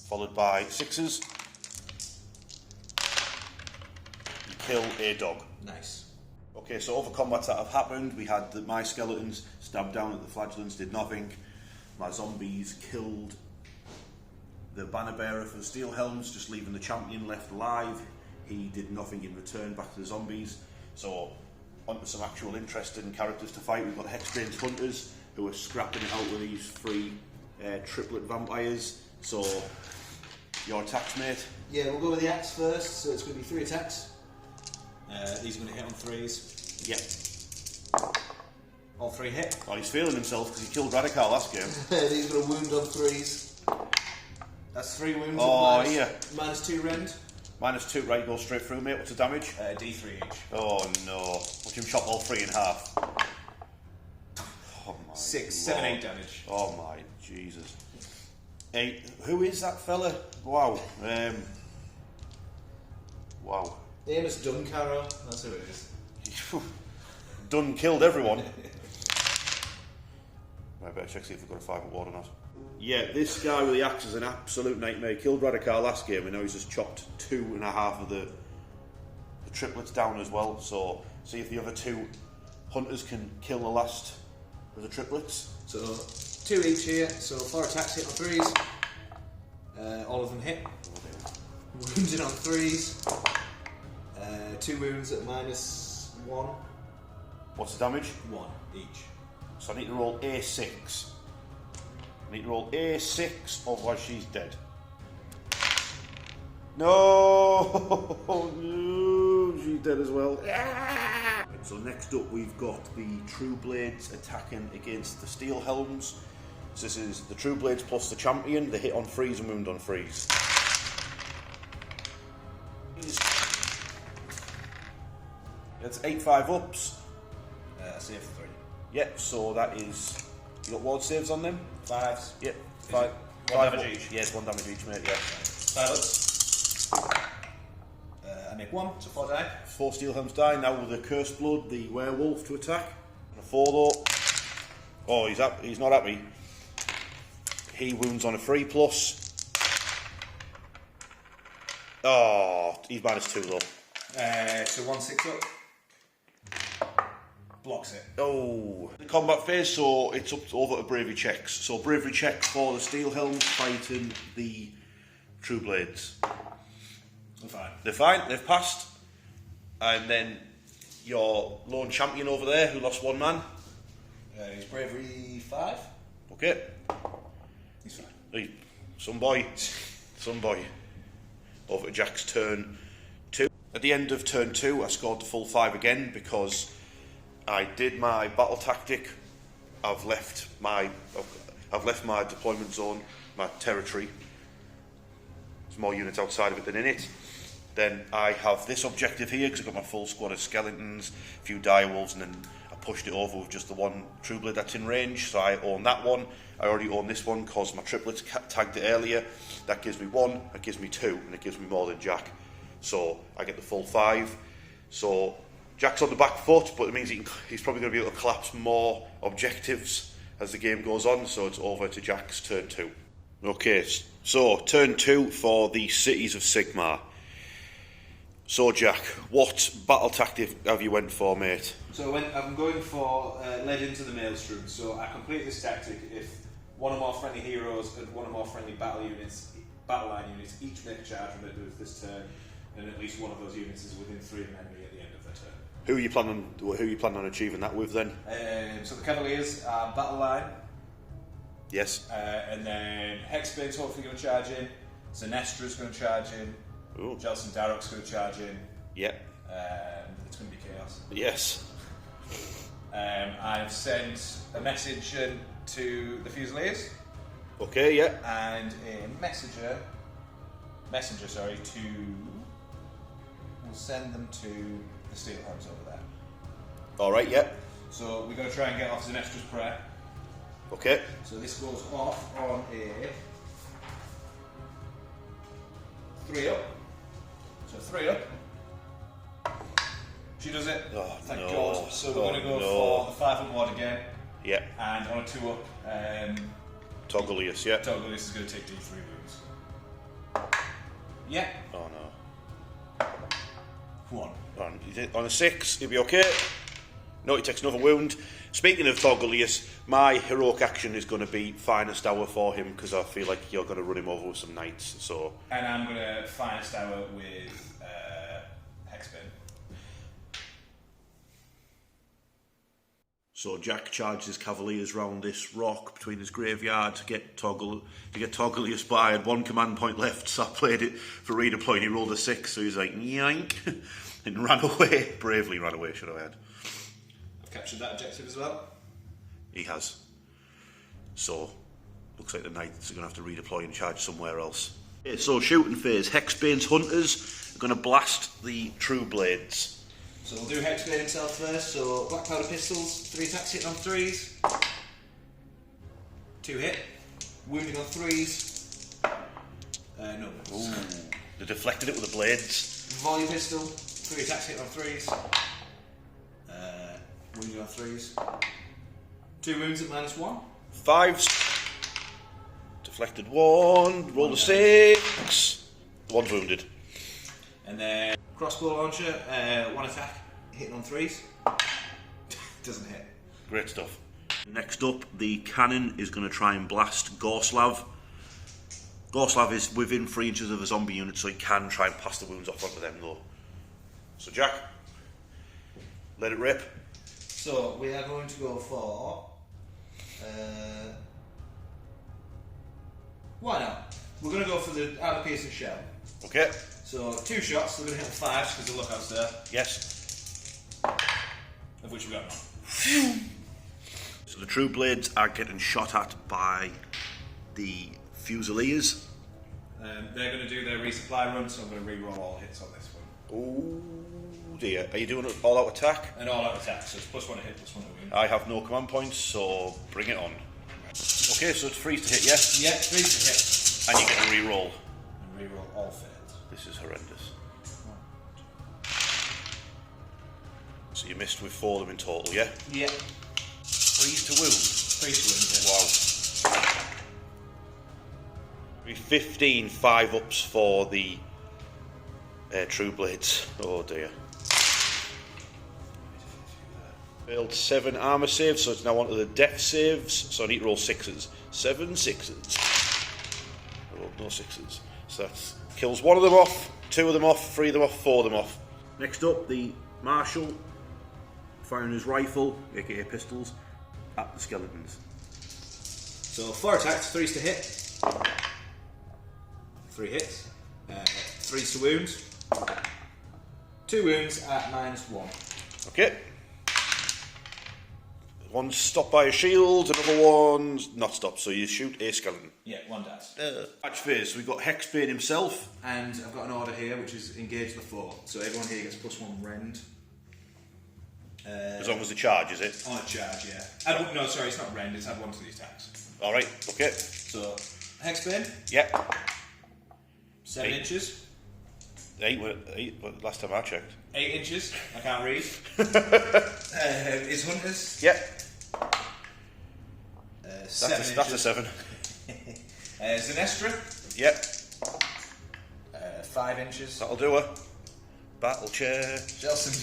Followed by 6s. You kill a dog. Nice. Okay, so other combats that have happened, we had my skeletons stabbed down at the flagellants, did nothing. My zombies killed the banner bearer for the steel helms, just leaving the champion left alive. He did nothing in return back to the zombies. So, onto some actual interesting characters to fight. We've got Hexbane Hunters, who are scrapping it out with these 3 triplet vampires. So, your attacks, mate? Yeah, we'll go with the axe first, so it's going to be 3 attacks. These are going to hit on 3s. Yep. All 3 hit. Oh, he's feeling himself because he killed Radical last game. These are going to wound on 3s. That's 3 wounds. Oh, yeah. -2 rend. -2, right, go straight through, mate. What's the damage? D3 each. Oh no. Watch him chop all 3 in half. Oh my 6, 7, 8 damage. Oh my Jesus. 8. Who is that fella? Wow. Wow. Amos Duncarrow, that's who it is. Done killed everyone. I better check see if we've got a 5 ward or not. Yeah, this guy with the axe is an absolute nightmare. He killed Radical last game and now he's just chopped 2.5 of the triplets down as well. So see if the other 2 hunters can kill the last of the triplets. So 2 each here, so 4 attacks hit on 3s. All of them hit. Wounded on 3s. 2 wounds at -1. What's the damage? 1 each. So I need to roll A6. I need to roll A6, otherwise she's dead. No! No, she's dead as well. So next up we've got the True Blades attacking against the Steel Helms. So this is the True Blades plus the champion. They hit on 3s and wound on 3s. That's 8/5 ups. Save 3. Yep, so that is. You got ward saves on them? 5s. Yep. 1 damage each. Yes, 1 damage each, mate, yeah. 5 ups. I make 1, so 4 die. 4 steel helms die. Now with the Cursed Blood, the werewolf to attack. And a 4 though. Oh, he's not happy. He wounds on a 3+. Oh, he's -2 though. So 1 6 up. Blocks it. Oh. The combat phase, so it's over to bravery checks. So bravery check for the steel helms fighting the True Blades. They're fine. They're fine, they've passed. And then your lone champion over there who lost 1 man. He's bravery 5. Okay. He's fine. Hey, some boy. Over to Jack's turn 2. At the end of turn 2, I scored the full 5 again because I did my battle tactic. I've left my deployment zone, my territory. There's more units outside of it than in it. Then I have this objective here because I've got my full squad of skeletons, a few direwolves, and then I pushed it over with just the 1 True Blade that's in range. So I own that one. I already own this one because my triplets tagged it earlier. That gives me 1, that gives me 2, and it gives me more than Jack. So I get the full 5. So Jack's on the back foot, but it means he's probably going to be able to collapse more objectives as the game goes on. So it's over to Jack's turn 2. Okay, so turn 2 for the Cities of Sigmar. So Jack, what battle tactic have you went for, mate? So I'm going for led into the maelstrom. So I complete this tactic if one or more friendly heroes and one or more friendly battle line units each make a charge when they do this turn, and at least one of those units is within 3 of an enemy at the end of their turn. Who are you planning on achieving that with then? So the Cavaliers are battle line. Yes. And then Hexbane's hopefully going to charge in. Sinestra's going to charge in. Ooh. Jelson Darrock's going to charge in. Yep. It's going to be chaos. Yes. I've sent a message to the Fusiliers. Okay, yeah. And a messenger, to... We'll send them to the Steel Helms over there. Alright, yeah. So we're going to try and get off Zinestra's prayer. Okay. So this goes off on a 3 up. So 3 up. She does it. Oh, Thank no. God. So we're going to go for the 5 up ward again. Yeah. And on a 2 up, Toggleius, yeah. Toggleius is going to take D3 wounds. Yeah. Oh no. 1. On a 6, he'll be okay. No, he takes another wound. Speaking of Toggleius, my heroic action is going to be Finest Hour for him because I feel like you're going to run him over with some knights. So. And I'm going to Finest Hour with Hexbane. So Jack charges his cavaliers round this rock between his graveyard to get Toggleius, but I had 1 command point left, so I played it for redeploying. He rolled a 6, so he's like, yank, and ran away. Bravely ran away, should I add. I've captured that objective as well. He has. So, looks like the knights are going to have to redeploy and charge somewhere else. Okay, so shooting phase. Hexbane's hunters are going to blast the True Blades. So we'll do Hexbane himself first. So Black Powder Pistols, 3 attacks hitting on 3s. 2 hit. Wounding on 3s. No. Ooh, they deflected it with the blades. Volley Pistol, 3 attacks hitting on 3s. Wounding on 3s. 2 wounds at -1. 5s. Deflected 1. Rolled a 6. 1's wounded. And then Crossbow Launcher, 1 attack, hitting on 3s. Doesn't hit. Great stuff. Next up, the cannon is going to try and blast Gorslav. Gorslav is within 3 inches of a zombie unit, so he can try and pass the wounds off onto them though. So Jack, let it rip. So we are going to go for... why not? We're going to go for the armor piercing shell. Okay. So 2 shots, they're going to hit 5s because the lookouts there. Yes. Of which we got none. So the True Blades are getting shot at by the Fusiliers. They're going to do their resupply run, so I'm going to re-roll all hits on this one. Oh dear. Are you doing an all-out attack? An all-out attack, so it's +1 to hit, +1 to win. I have no command points, so bring it on. Okay, so it's 3s to hit, yes? Yeah, 3s to hit. And you get a re-roll. And re-roll all failed. This is horrendous. So you missed with 4 of them in total, yeah? Yeah. 3s to wound. 3s to wound, yeah. Wow. 15 5-ups for the True Blades. Oh dear. Failed 7 armour saves, so it's now on to the death saves. So I need to roll 6s. 7 6s. I rolled no 6s. So that kills 1 of them off, 2 of them off, 3 of them off, 4 of them off. Next up, the Marshal firing his rifle, aka pistols, at the skeletons. So 4 attacks, 3s to hit. 3 hits. 3s to wound. 2 wounds at -1. Okay. One's stopped by a shield, another one's not stopped, so you shoot a skeleton. Yeah, 1 dies. Match phase, so we've got Hexbane himself. And I've got an order here which is engage the foe. So everyone here gets +1 rend. As long as they charge, is it? On a charge, yeah. No, sorry, it's not rend, it's add 1 to the attacks. Alright, okay. So, Hexbane. Yep. 7 inches. 8, last time I checked. 8 inches. I can't read. His hunters. Yep. 7 inches. That's a 7. Zinestra. Yep. 5 inches. That'll do her. Battle chair. Jelson.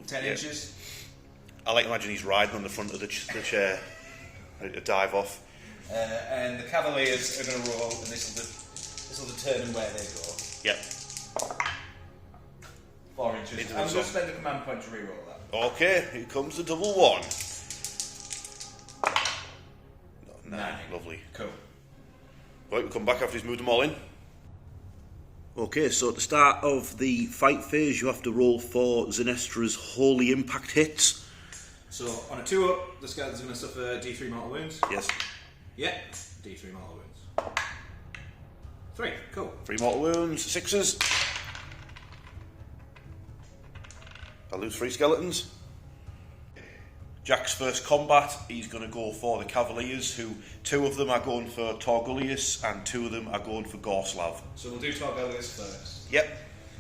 10 inches. I like to imagine he's riding on the front of the chair, ready to dive off. And the Cavaliers are going to roll, and this will determine where they go. Yep. 4 inches. I'm going to spend a command point to re-roll that. Okay, here comes the double 1. 9. Lovely. Cool. Right, we'll come back after he's moved them all in. Okay, so at the start of the fight phase, you have to roll for Zinestra's Holy Impact hits. So, on a 2-up, the skeleton's going to suffer D3 mortal wounds. Yes. Yeah, D3 mortal wounds. 3, cool. 3 mortal wounds, 6s. lose 3 skeletons. Jack's first combat, he's going to go for the Cavaliers, who 2 of them are going for Torgullius and 2 of them are going for Gorslav. So we'll do Torgullius first. Yep.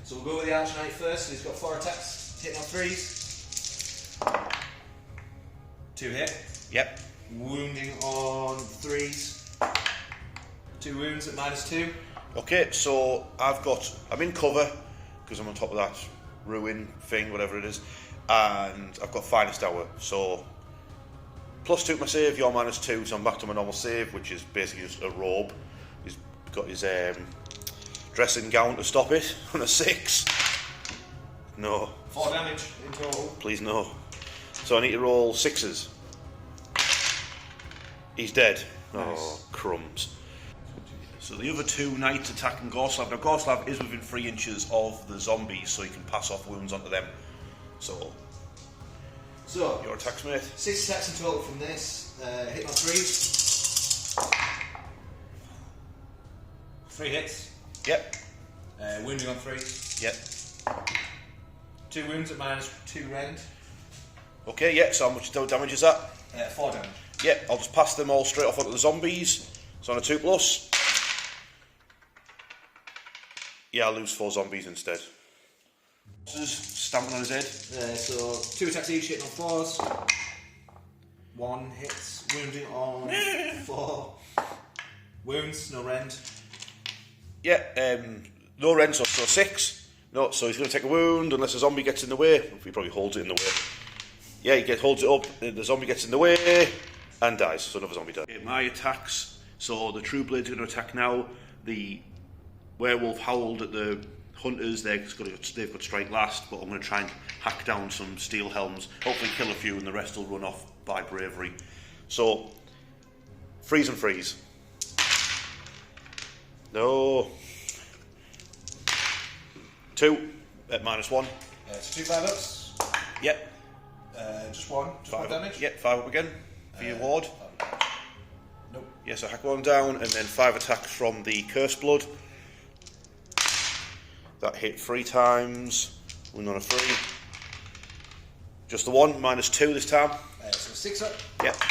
So we'll go with the Arch Knight first. He's got 4 attacks, hitting on 3s. 2 hit. Yep. Wounding on 3s. 2 wounds at -2. Okay, so I'm in cover because I'm on top of that ruin thing, whatever it is, and I've got Finest Hour. So +2 to my save, you're -2, so I'm back to my normal save, which is basically just a robe. He's got his dressing gown to stop it on a 6. No. 4 damage in total. Please no. So I need to roll 6s. He's dead. Nice. Oh, crumbs. So the other 2 knights attacking Gorslav. Now Gorslav is within 3 inches of the zombies, so you can pass off wounds onto them. So your attacks, mate. 6 attacks in total from this. Hitting on 3s. 3 hits. Yep. Wounding on 3s. Yep. 2 wounds at -2 rend. Okay, yeah, so how much damage is that? 4 damage. Yeah, I'll just pass them all straight off onto the zombies. So on a 2+. Yeah, I'll lose 4 zombies instead. Stamping on his head. So 2 attacks each, hitting on 4s. 1 hits, wounding on 4. Wounds, no rend. Yeah, no rend, so 6. No, so he's going to take a wound unless a zombie gets in the way. He probably holds it in the way. Yeah, he holds it up, the zombie gets in the way and dies, so another zombie dies. Okay, my attacks, so the True Blade's going to attack now. The Werewolf howled at the Hunters, they've got strike last, but I'm going to try and hack down some steel helms, hopefully kill a few and the rest will run off by bravery. So, freeze and freeze. No. 2 at -1. So 2 5-ups. Yep. Just 1. Just 1 damage. Yep, 5 up again for your ward. Nope. Yes, I hack 1 down and then 5 attacks from the Curse Blood. That hit 3 times. Wound on a 3. Just the 1, -2 this time. So 6 up. Yep.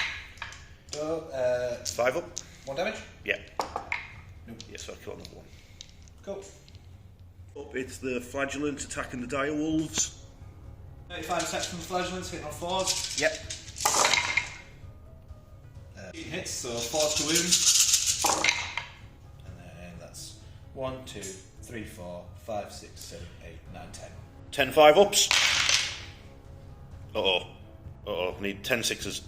So 5 up. 1 damage. Yep. Nope. Yes, so I kill another 1. Cool. Up, it's the Flagellants attacking the Dire Wolves. 35 attacks from the Flagellants, hitting on 4s. Yep. 8 hits, so 4s to wound. And then that's 1, 2, 3, 4, 5, 6, 7, 8, 9, 10. 10 5-ups. Uh-oh. Uh-oh, I need 10 6s.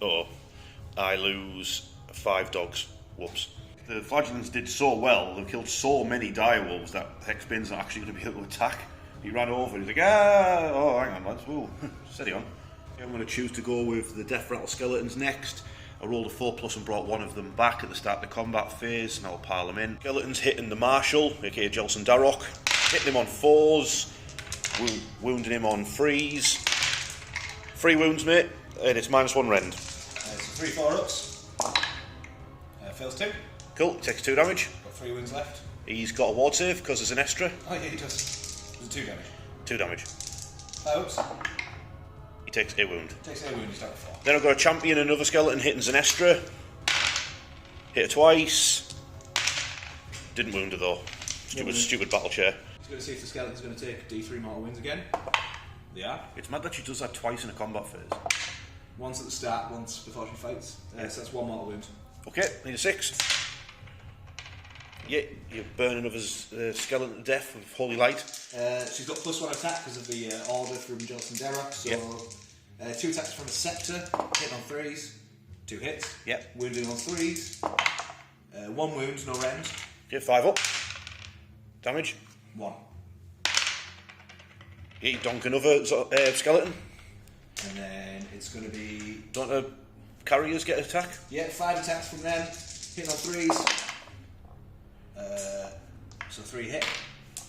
Uh-oh. I lose 5 dogs. Whoops. The Flagellants did so well, they've killed so many direwolves that Hexbane's not actually going to be able to attack. He ran over, he's like, ah! Oh, hang on lads, whoa, steady on. I'm going to choose to go with the Death Rattle Skeletons next. I rolled a 4+ and brought 1 of them back at the start of the combat phase, and I'll pile them in. Skeletons hitting the Marshal, aka Jelson Darroch, hitting him on 4s, wounding him on 3s. 3 wounds, mate, and it's -1 rend. So 3 4-ups. Fails 2. Cool, he takes 2 damage. Got 3 wounds left. He's got a ward save because there's an extra. Oh yeah, he does. There's 2 damage. 2 damage. 5-ups. He takes a wound. Takes a wound, he's down to 4. Then I've got a champion, another skeleton hitting Zenestra. Hit her twice. Didn't wound her though. Stupid battle chair. He's going to see if the skeleton's going to take D3 mortal wounds again. They are. It's mad that she does that twice in a combat phase. Once at the start, once before she fights. So that's 1 mortal wound. Okay, need a 6. Yeah, you're burning another skeleton to death with holy light. She's got +1 attack because of the order from Jelson Darroch. So 2 attacks from the Scepter, hitting on 3s, 2 hits. Yep. Wounding on 3s. 1 wound, no rend. Okay, 5 up. Damage. 1. Yeah, you donk another skeleton. And then it's going to be... Don't the carriers get an attack? Yeah, 5 attacks from them, hitting on 3s. So 3 hit.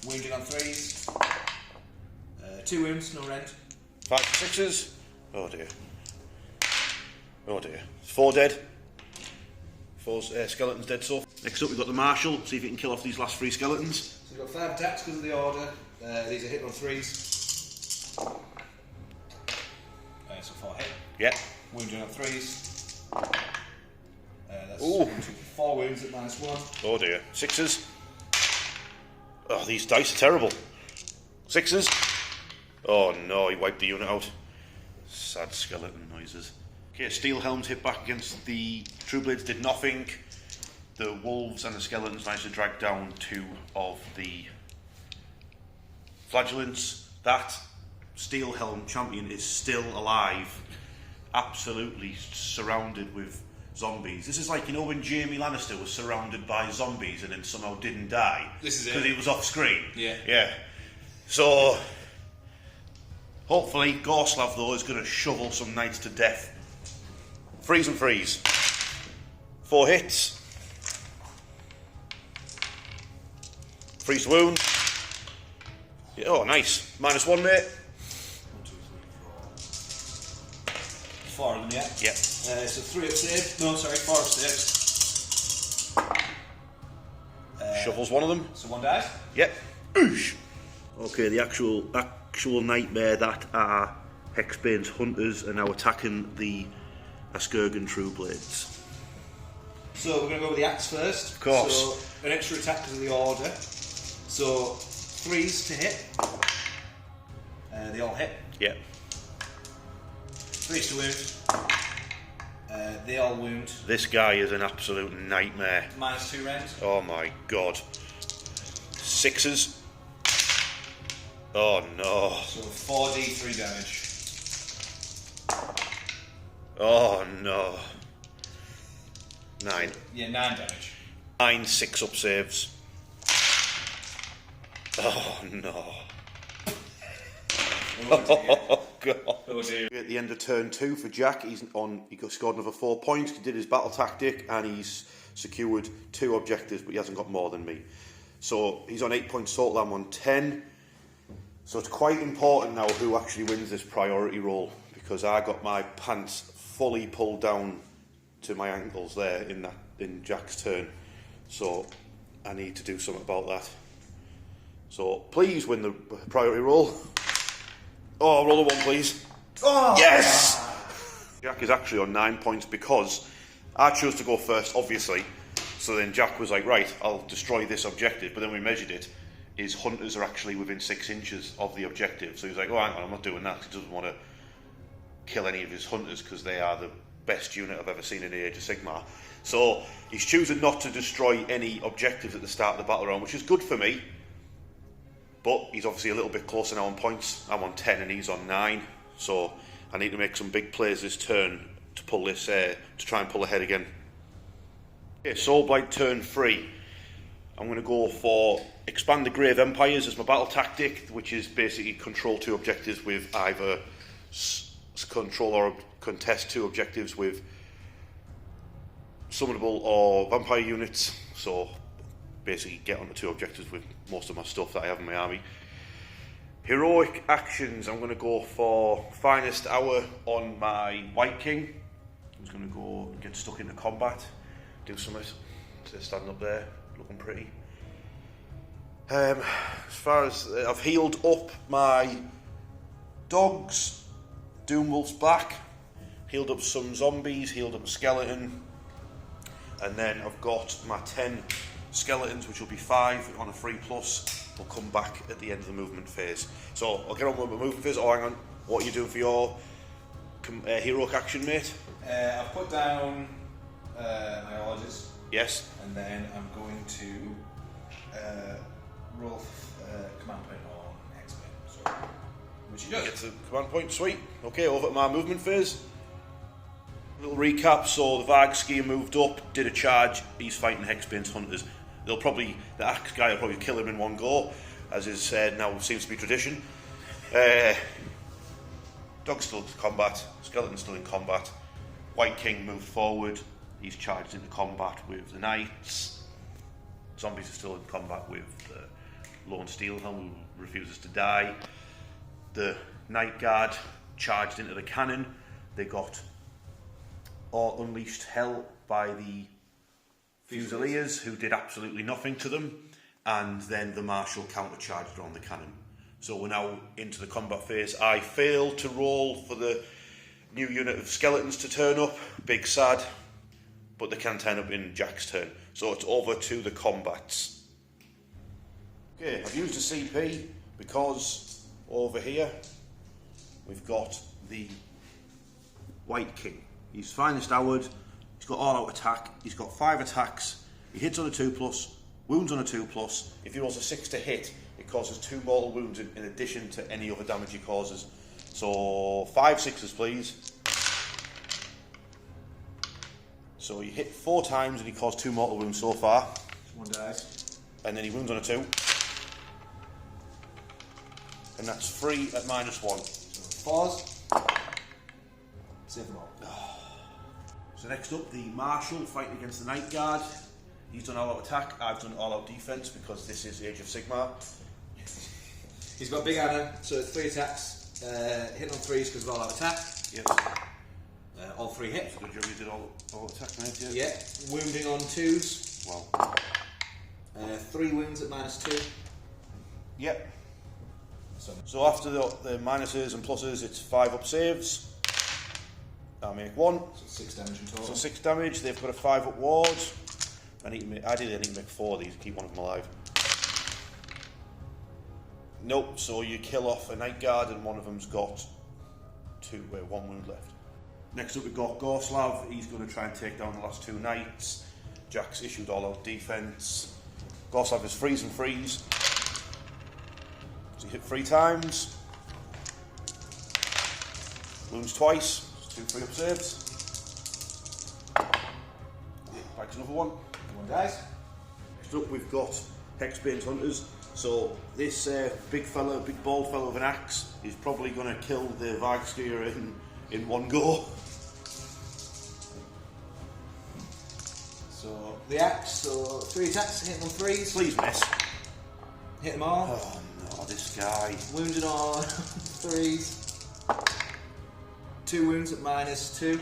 Wounding on 3s. 2 wounds, no rend. 5 6s. Oh dear. Oh dear. 4 dead. 4 skeletons dead so. Next up we've got the Marshal. See if he can kill off these last 3 skeletons. So we've got 5 attacks because of the order. These are hit on 3s. So 4 hit. Yeah. Wounding on 3s. That's 1, 2, 4 wounds at -1. Oh dear. 6s. Oh, these dice are terrible. 6s. Oh no, he wiped the unit out. Sad skeleton noises. Okay, steel helms hit back against the true blades, did nothing. The wolves and the skeletons managed to drag down 2 of the flagellants. That steel helm champion is still alive, absolutely surrounded with zombies. This is like, you know, when Jaime Lannister was surrounded by zombies and then somehow didn't die. This is it. Because he was off screen. Yeah. Yeah. So, hopefully, Gorslav, though, is going to shovel some knights to death. Freeze and freeze. 4 hits. Freeze to wound. Yeah, oh, nice. -1, mate. 1, 2, 3, 4. 4 of them, yeah? Yep. So 3 up saves. No, sorry, 4 up saves. Shovels one of them. So 1 dies? Yep. Oosh. Okay, the actual nightmare that are Hexbane's hunters are now attacking the Askurgan True Blades. So we're going to go with the axe first. Of course. So an extra attack because of the order. So 3s to hit. They all hit. Yep. 3s to wound. They all wound. This guy is an absolute nightmare. -2 rounds. Oh my god. 6s. Oh no. So 4d3 damage. Oh no. 9. Yeah, 9 damage. 9 6-up saves. Oh no. Oh god. Oh dear. At the end of turn 2 for Jack, he scored another 4 points, he did his battle tactic, and he's secured 2 objectives, but he hasn't got more than me. So he's on 8 points total, I'm on 10. So it's quite important now who actually wins this priority roll, because I got my pants fully pulled down to my ankles there in Jack's turn. So I need to do something about that. So please win the priority roll. Oh, roll a 1, please. Oh! Yes! Jack is actually on 9 points because I chose to go first, obviously. So then Jack was like, right, I'll destroy this objective. But then we measured it. His hunters are actually within 6 inches of the objective. So he was like, oh, hang on, I'm not doing that. He doesn't want to kill any of his hunters because they are the best unit I've ever seen in the Age of Sigmar. So he's choosing not to destroy any objectives at the start of the battle round, which is good for me. But he's obviously a little bit closer now on points. I'm on 10 and he's on 9. So I need to make some big plays this turn to pull this, to try and pull ahead again. Okay, Soulblight turn 3. I'm going to go for Expand the Grave Empires as my battle tactic, which is basically control 2 objectives with either control or contest 2 objectives with summonable or vampire units. So basically get onto 2 objectives with most of my stuff that I have in my army. Heroic actions, I'm going to go for Finest Hour on my White King. I'm just going to go and get stuck into combat, do something. So standing up there, looking pretty. As far as I've healed up my dogs, Doomwolf's back, healed up some zombies, healed up a skeleton, and then I've got my 10 skeletons, which will be 5 on a 3+. Will come back at the end of the movement phase. So I'll get on with my movement phase. Oh, hang on, what are you doing for your heroic action, mate? I've put down my orders. Yes. And then I'm going to roll command point on X-Men. So, which he does. Get the command point, sweet. Okay, over to my movement phase. Little recap, so the Varg skier moved up, did a charge, he's fighting Hexbane's hunters. The axe guy will probably kill him in one go, as is now seems to be tradition. Dog's still in combat, Skeleton's still in combat. White King moved forward, he's charged into combat with the Knights. Zombies are still in combat with the Lone Steelhelm, who refuses to die. The Night Guard charged into the cannon. They got unleashed hell by the Fusiliers, who did absolutely nothing to them. and then the marshal countercharged on the cannon. So we're now into the combat phase. I failed to roll for the new unit of skeletons to turn up, big sad, but they can turn up in Jack's turn. So it's over to the combats. Okay, I've used a CP because over here we've got the White King. He's finest hour'd, he's got all out attack, he's got 5 attacks, he hits on a 2+, wounds on a 2+. If he rolls a 6 to hit, it causes 2 mortal wounds in addition to any other damage he causes. So 5 6s please. So he hit 4 times and he caused 2 mortal wounds so far. 1 dies. And then he wounds on a 2. And that's 3 at -1. So 4s. Save them all. So next up, the Marshal fighting against the Night Guard. He's done all-out attack, I've done all-out defense because this is Age of Sigmar. He's got big hammer, so 3 attacks, hitting on 3s because of all-out attack. Yes. All 3 hit. Good job you did all attack, mate. Yeah. Yeah, wounding on 2s. Wow. 3 wounds at -2. Yep. So after the minuses and pluses, it's 5 up saves. I make 1. So 6 damage in total. So 6 damage. They've got a 5 up ward. Ideally, I need to make 4 of these to keep one of them alive. Nope. So you kill off a Night Guard, and one of them's got 1 wound left. Next up, we've got Gorslav. He's going to try and take down the last 2 knights. Jack's issued all-out defense. Gorslav is freeze and freeze. So he hit 3 times. Wounds twice. 2 free up saves. Back to another 1. 1 dies. Next up, we've got Hexbane's Hunters. So this big bald fellow with an axe is probably going to kill the Vargskier in one go. So the axe, so 3 attacks, hitting on 3s. Please miss. Hit them all. Oh no, this guy. Wounded on 3s. 2 wounds at -2.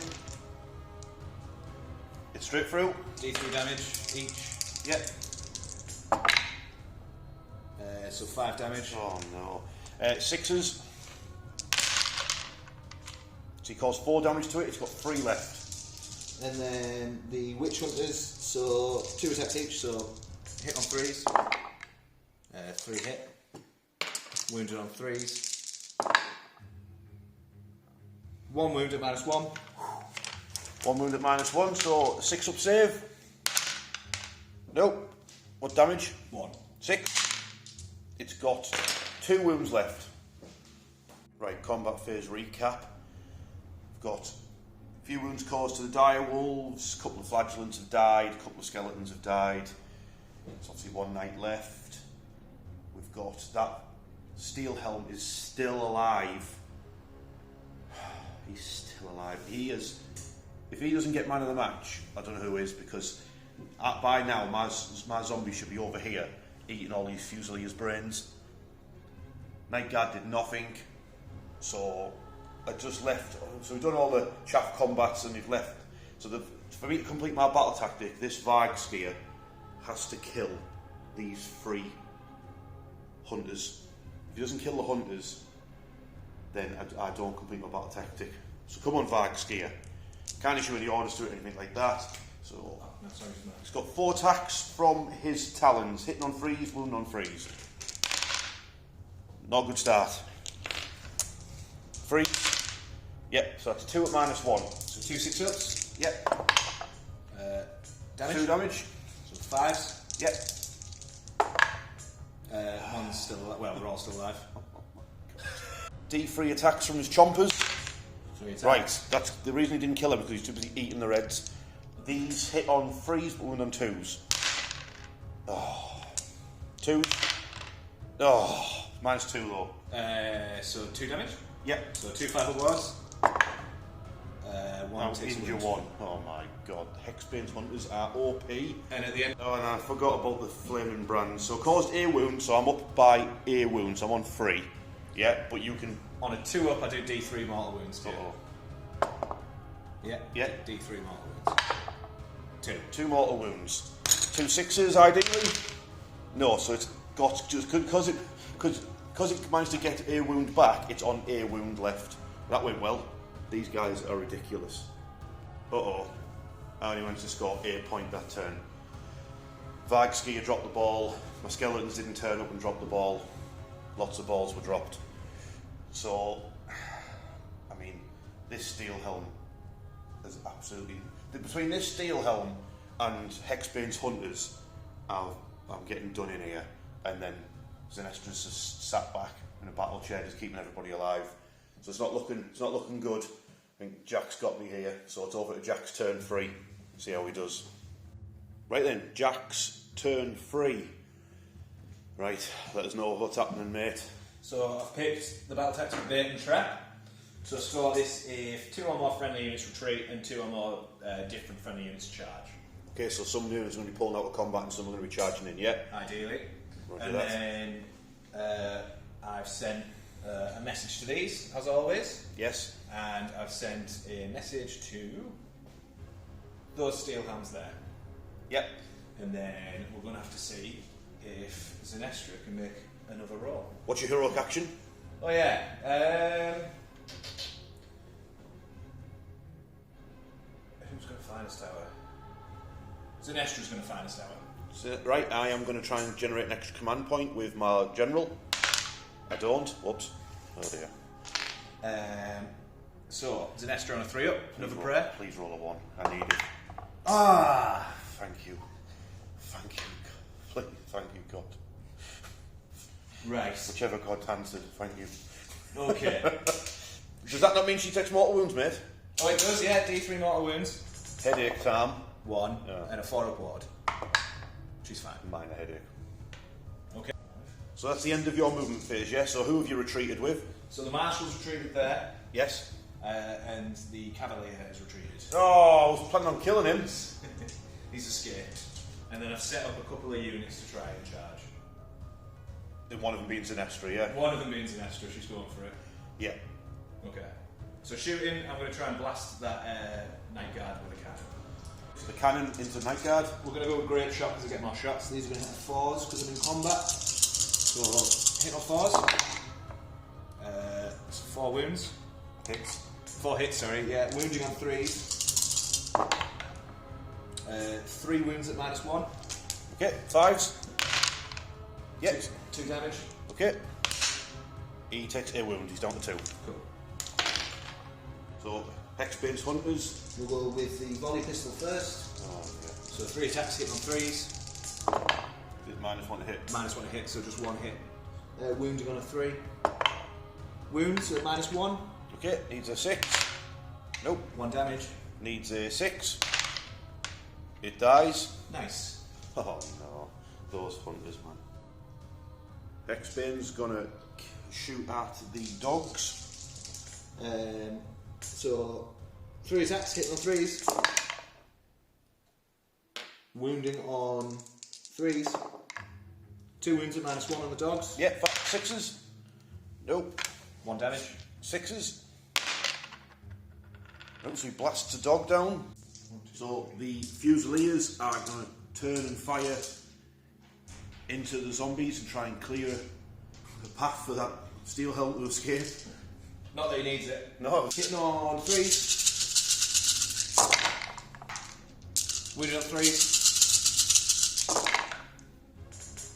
It's straight through. D3 damage each. Yep. So 5 damage. Oh no. 6s. So he caused 4 damage to it. It's got 3 left. And then the Witch Hunters, so 2 attacks each, so hit on 3s. 3 hit. Wounded on 3s. 1 wound at -1. 1 wound at -1, so 6 up save. Nope. What damage? 1. 6. It's got 2 wounds left. Right, combat phase recap. We've got a few wounds caused to the dire wolves, a couple of flagellants have died, a couple of skeletons have died. There's obviously 1 knight left. We've got that steel helm is still alive. He's still alive. He is. If he doesn't get man of the match, I don't know who is, because by now my zombie should be over here eating all these Fusiliers' brains. Night Guard did nothing, so I just left. So we've done all the chaff combats and we've left. So for me to complete my battle tactic, this Vargskier has to kill these 3 hunters. If he doesn't kill the hunters, then I don't complete my battle tactic. So come on, Vargskier. Can't issue any orders to it or anything like that. So he's got 4 attacks from his talons, hitting on 3s, wounding on 3s. Not a good start. 3. Yep, so that's 2 at -1. So 2 6-ups. Yep. Damage. 2 damage. So 5s. Yep. One's still alive. Well, we're all still alive. D3 attacks from his chompers. 3 attacks. Right, that's the reason he didn't kill him, because he's too busy eating the reds. These hit on 3s but wound on 2s. Oh. 2. Oh, -2 though. So 2 damage. Yep. So 2 5 wars. 1 takes injure 1. Oh my god. Hexbane's Hunters are OP. And at the end. Oh, and I forgot about the flaming brands. So caused a wound, so I'm up by a wound, so I'm on 3. Yeah, but you can. On a 2-up, I do D3 mortal wounds. Yeah. Yeah. D3 mortal wounds. 2. 2 mortal wounds. 2 6s ideally. No, so it's got just because it managed to get a wound back. It's on a wound left. That went well. These guys are ridiculous. I only managed to score a point that turn. Vagskier dropped the ball. My skeletons didn't turn up and drop the ball. Lots of balls were dropped. So, I mean, this steel helm is absolutely... Between this steel helm and Hexbane's Hunters, I'm getting done in here. And then Zenestra's just sat back in a battle chair, just keeping everybody alive. So it's not looking good. I think Jack's got me here, so it's over to Jack's turn 3. See how he does. Right then, Jack's turn 3. Right, let us know what's happening, mate. So I've picked the battle tactic bait and trap. So score this if 2 or more friendly units retreat and 2 or more different friendly units charge. Okay, so some units are going to be pulling out of combat and some are going to be charging in, yeah? Ideally. Roger and that. Then I've sent a message to these, as always. Yes. And I've sent a message to those steel helms there. Yep. And then we're going to have to see if Zenestra can make another roll. What's your heroic action? Oh yeah. Who's going to find us tower? Zenestra's going to find us tower. So, right, I am going to try and generate an extra command point with my general. I don't. Whoops. Oh dear. So Zenestra on a 3-up. Another prayer. Please roll a 1. I need it. Ah. Thank you. Thank you. Please, thank you, God. Right. Whichever God answered, thank you. Okay. Does that not mean she takes mortal wounds, mate? Oh, it does, yeah. D3 mortal wounds. Headache, Sam. 1. And a 4-up ward. She's fine. Minor headache. Okay. So that's the end of your movement phase, yeah? So who have you retreated with? So the marshal's retreated there. Yes. And the cavalier has retreated. Oh, I was planning on killing him. He's escaped. And then I've set up a couple of units to try and charge. And one of them being Zenestra, yeah? One of them being Zenestra, she's going for it. Yeah. Okay. So shooting, I'm going to try and blast that night guard with a cannon. So the cannon into Night Guard. We're going to go with great shot because I get more shots. These are going to hit 4s because I'm in combat. So hit on 4s. It's 4 wounds. Hits. 4 hits, sorry. Yeah, wounding on 3s. 3 wounds at -1. Okay, 5s. Yep. 2 damage. Okay. He takes a wound, he's down to 2. Cool. So, Hexbane's Hunters. We'll go with the volley pistol first. Oh, yeah. So 3 attacks hitting on 3s. It's -1 to hit. -1 to hit, so just 1 hit. Wounding on a 3. Wounds at -1. Okay, needs a 6. Nope. 1 damage. Needs a 6. It dies. Nice. Oh no, those hunters, man. Hexbane's gonna shoot at the dogs. So 3 attacks hitting on 3s. Wounding on 3s. 2 wounds at -1 on the dogs. Yeah, 6s. Nope. 1 damage. 6s. Nope, so he blasts the dog down. So the Fusiliers are going to turn and fire into the zombies and try and clear the path for that steel helm to escape. Not that he needs it. No. Hitting on 3s. Wounded on 3s.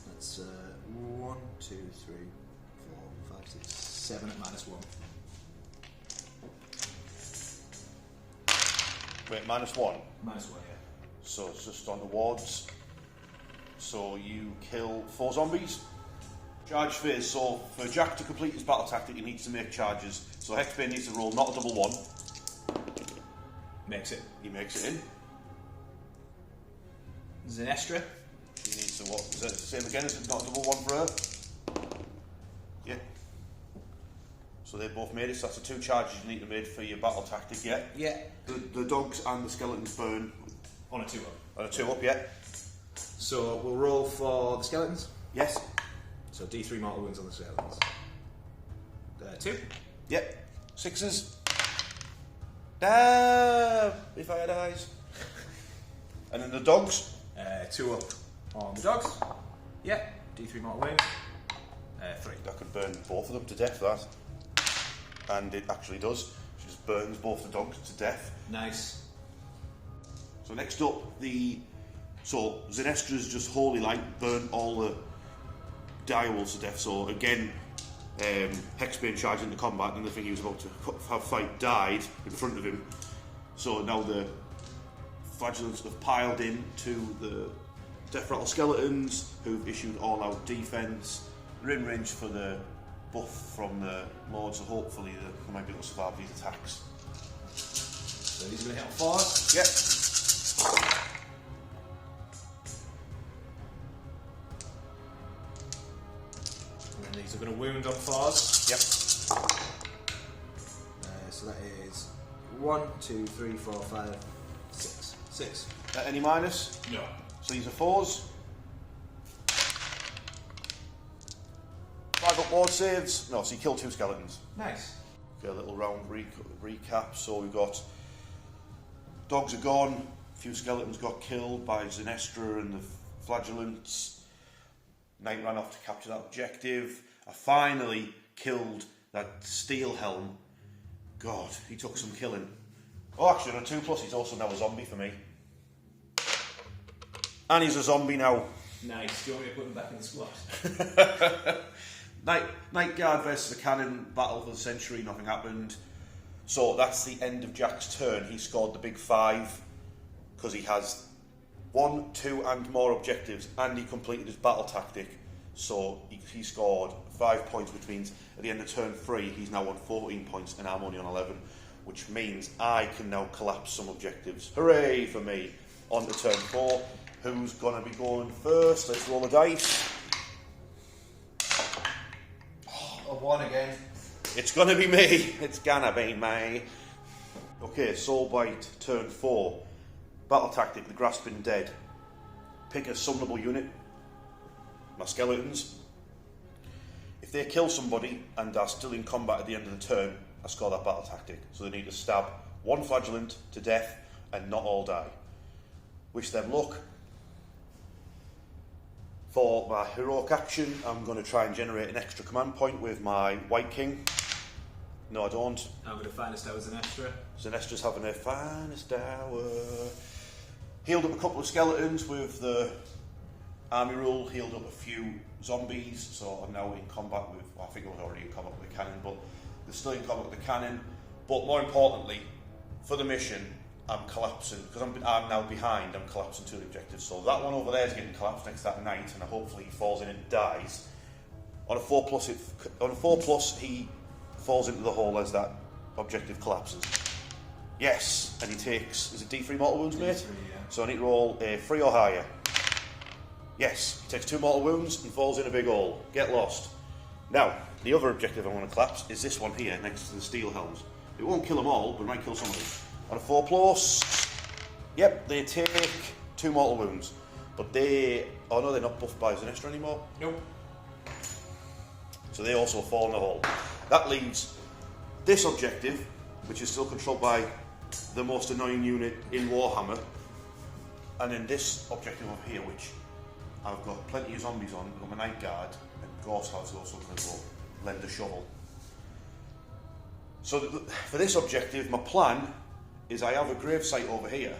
That's 1, 2, 3, 4, 5, 6, 7 at -1. Wait, -1? -1, yeah. So it's just on the wards. So you kill 4 zombies. Charge phase. So for Jack to complete his battle tactic, he needs to make charges. So Hexbane needs to roll not a double 1. Makes it. He makes it in. Zenestra. He needs to what? Is that the same again? Is it not a double 1 for her? Yeah. So they both made it. So that's the 2 charges you need to make for your battle tactic. Yeah. Yeah. The dogs and the skeletons burn On a 2-up. on a 2-up. Yeah. So we'll roll for the skeletons. Yes. So D3 mortal wounds on the skeletons. 2. Yep. 6s. Damn! If I had eyes. And then the dogs. 2 up on the dogs. Yeah, D3 mortal wound. 3. That could burn both of them to death, that. And it actually does. She just burns both the dogs to death. Nice. So next up, Sinestra's just Holy Light burnt all the direwolves to death. So again, Hexbane charged into combat, and the thing he was about to have fight died in front of him. So now the Flagellants have piled in to the Death Rattle Skeletons, who've issued all-out defense. They're in range for the buff from the Lords, so hopefully they might be able to survive these attacks. So he's going to hit on 4. Yep. And then these are going to wound on 4s. Yep. So that is 1, 2, 3, 4, 5, 6. 6. Any minus? No. So these are 4s. 5 up ward saves. No, so you kill 2 skeletons. Nice. Okay, a little round recap. So we've got dogs are gone. A few skeletons got killed by Sinestra and the Flagellants. Knight ran off to capture that objective. I finally killed that Steel Helm. God, he took some killing. Oh, actually, on a 2+, he's also now a zombie for me. And he's a zombie now. Nice. Do you want me to put him back in the squad? Night Guard versus the Cannon, battle for the century, nothing happened. So that's the end of Jack's turn. He scored the big 5 because he has 1, 2 and more objectives, and he completed his battle tactic. So he scored 5 points, which means at the end of turn 3 he's now on 14 points and I'm only on 11, which means I can now collapse some objectives. Hooray for me! On to turn 4. Who's going to be going first? Let's roll the dice. A 1 again. It's gonna be me. It's gonna be me. Okay, Soulblight, turn 4. Battle tactic, the Grasping Dead. Pick a summonable unit. My skeletons. If they kill somebody and are still in combat at the end of the turn, I score that battle tactic. So they need to stab 1 Flagellant to death and not all die. Wish them luck. For my heroic action, I'm going to try and generate an extra command point with my White King. No, I don't. I'm going to finest hour Sinestra. Sinestra's having her finest hour. Healed up a couple of skeletons with the army rule, healed up a few zombies, so I'm now in combat with, well, I think I was already in combat with the cannon, but they're still in combat with the cannon. But more importantly, for the mission, I'm collapsing, because I'm now behind, I'm collapsing 2 objectives. So that one over there is getting collapsed next to that knight, and hopefully he falls in and dies. On a 4+, he falls into the hole as that objective collapses. Yes, and he takes, is it D3 mortal wounds, mate? D3, yeah. So I need to roll a 3 or higher. Yes, he takes 2 mortal wounds and falls in a big hole. Get lost. Now, the other objective I want to collapse is this one here, next to the steel helms. It won't kill them all, but it might kill some of them. On a 4+, yep, they take 2 mortal wounds. But they, oh no, they're not buffed by Sinestra anymore. Nope. So they also fall in the hole. That leaves this objective, which is still controlled by the most annoying unit in Warhammer. And then this objective over here, which I've got plenty of zombies on, I've got my Night Guard, and Gorslav's also going to go lend a shovel. So for this objective, my plan is I have a gravesite over here.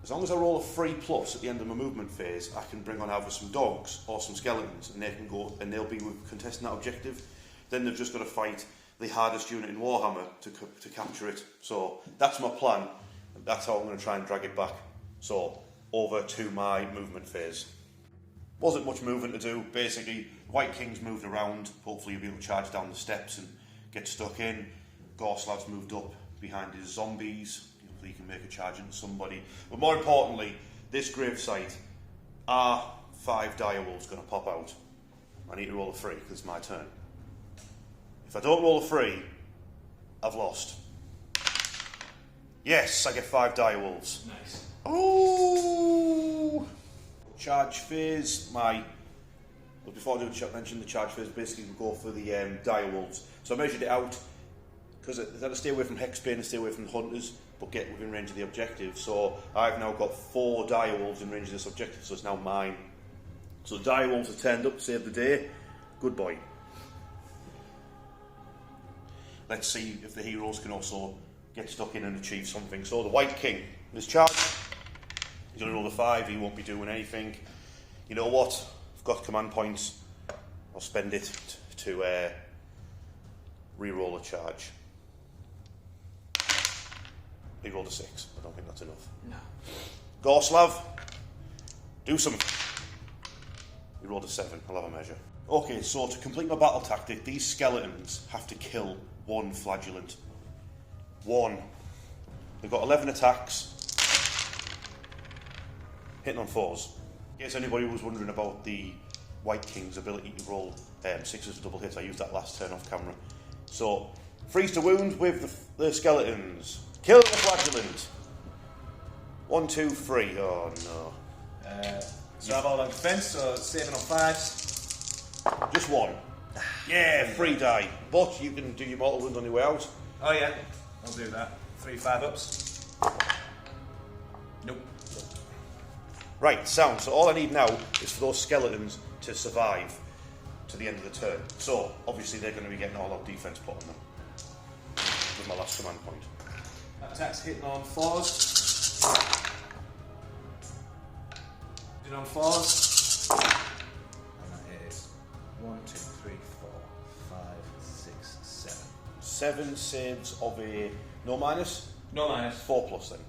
As long as I roll a 3+ at the end of my movement phase, I can bring on either some dogs or some skeletons, and they can go and they'll be contesting that objective. Then they've just got to fight the hardest unit in Warhammer to capture it. So that's my plan. And that's how I'm going to try and drag it back. So over to my movement phase. Wasn't much movement to do. Basically, White King's moved around. Hopefully, you'll be able to charge down the steps and get stuck in. Gorslav's moved up behind his zombies. Hopefully, he can make a charge into somebody. But more importantly, this gravesite, are 5 direwolves going to pop out? I need to roll a 3 because it's my turn. If I don't roll a 3, I've lost. Yes, I get 5 direwolves. Nice. Oh! Charge phase, but before I do mention the charge phase, basically we go for the direwolves. So I measured it out, because I had to stay away from Hexbane and stay away from the hunters, but get within range of the objective. So I've now got 4 direwolves in range of this objective, so it's now mine. So the dire wolves have turned up to save the day. Good boy. Let's see if the heroes can also get stuck in and achieve something. So the White King, this charge, he's going to roll the 5, he won't be doing anything. You know what? I've got command points. I'll spend it to re-roll a charge. He rolled a 6. I don't think that's enough. No. Gorslav, do something. He rolled a 7. I'll have a measure. Okay, so to complete my battle tactic, these skeletons have to kill 1 flagellant. 1. They've got 11 attacks. Hitting on 4s. In case anybody was wondering about the White King's ability to roll 6s for double hits, I used that last turn off camera. So, freeze to wound with the skeletons. Kill the flagellant. 1, 2, 3. Oh no. So I've all on defence, so saving on 5s. Just 1. Yeah, 3 die. But you can do your mortal wounds on your way out. Oh yeah, I'll do that. 3 5-ups. Nope. Right, sound. So all I need now is for those skeletons to survive to the end of the turn. So, obviously they're going to be getting all out defence put on them. With my last command point. That attack's hitting on 4s. Hitting on 4s. And that is 1, 2, 3, 4, 5, 6, 7. 7 saves of a no minus? No minus. 4 plus then.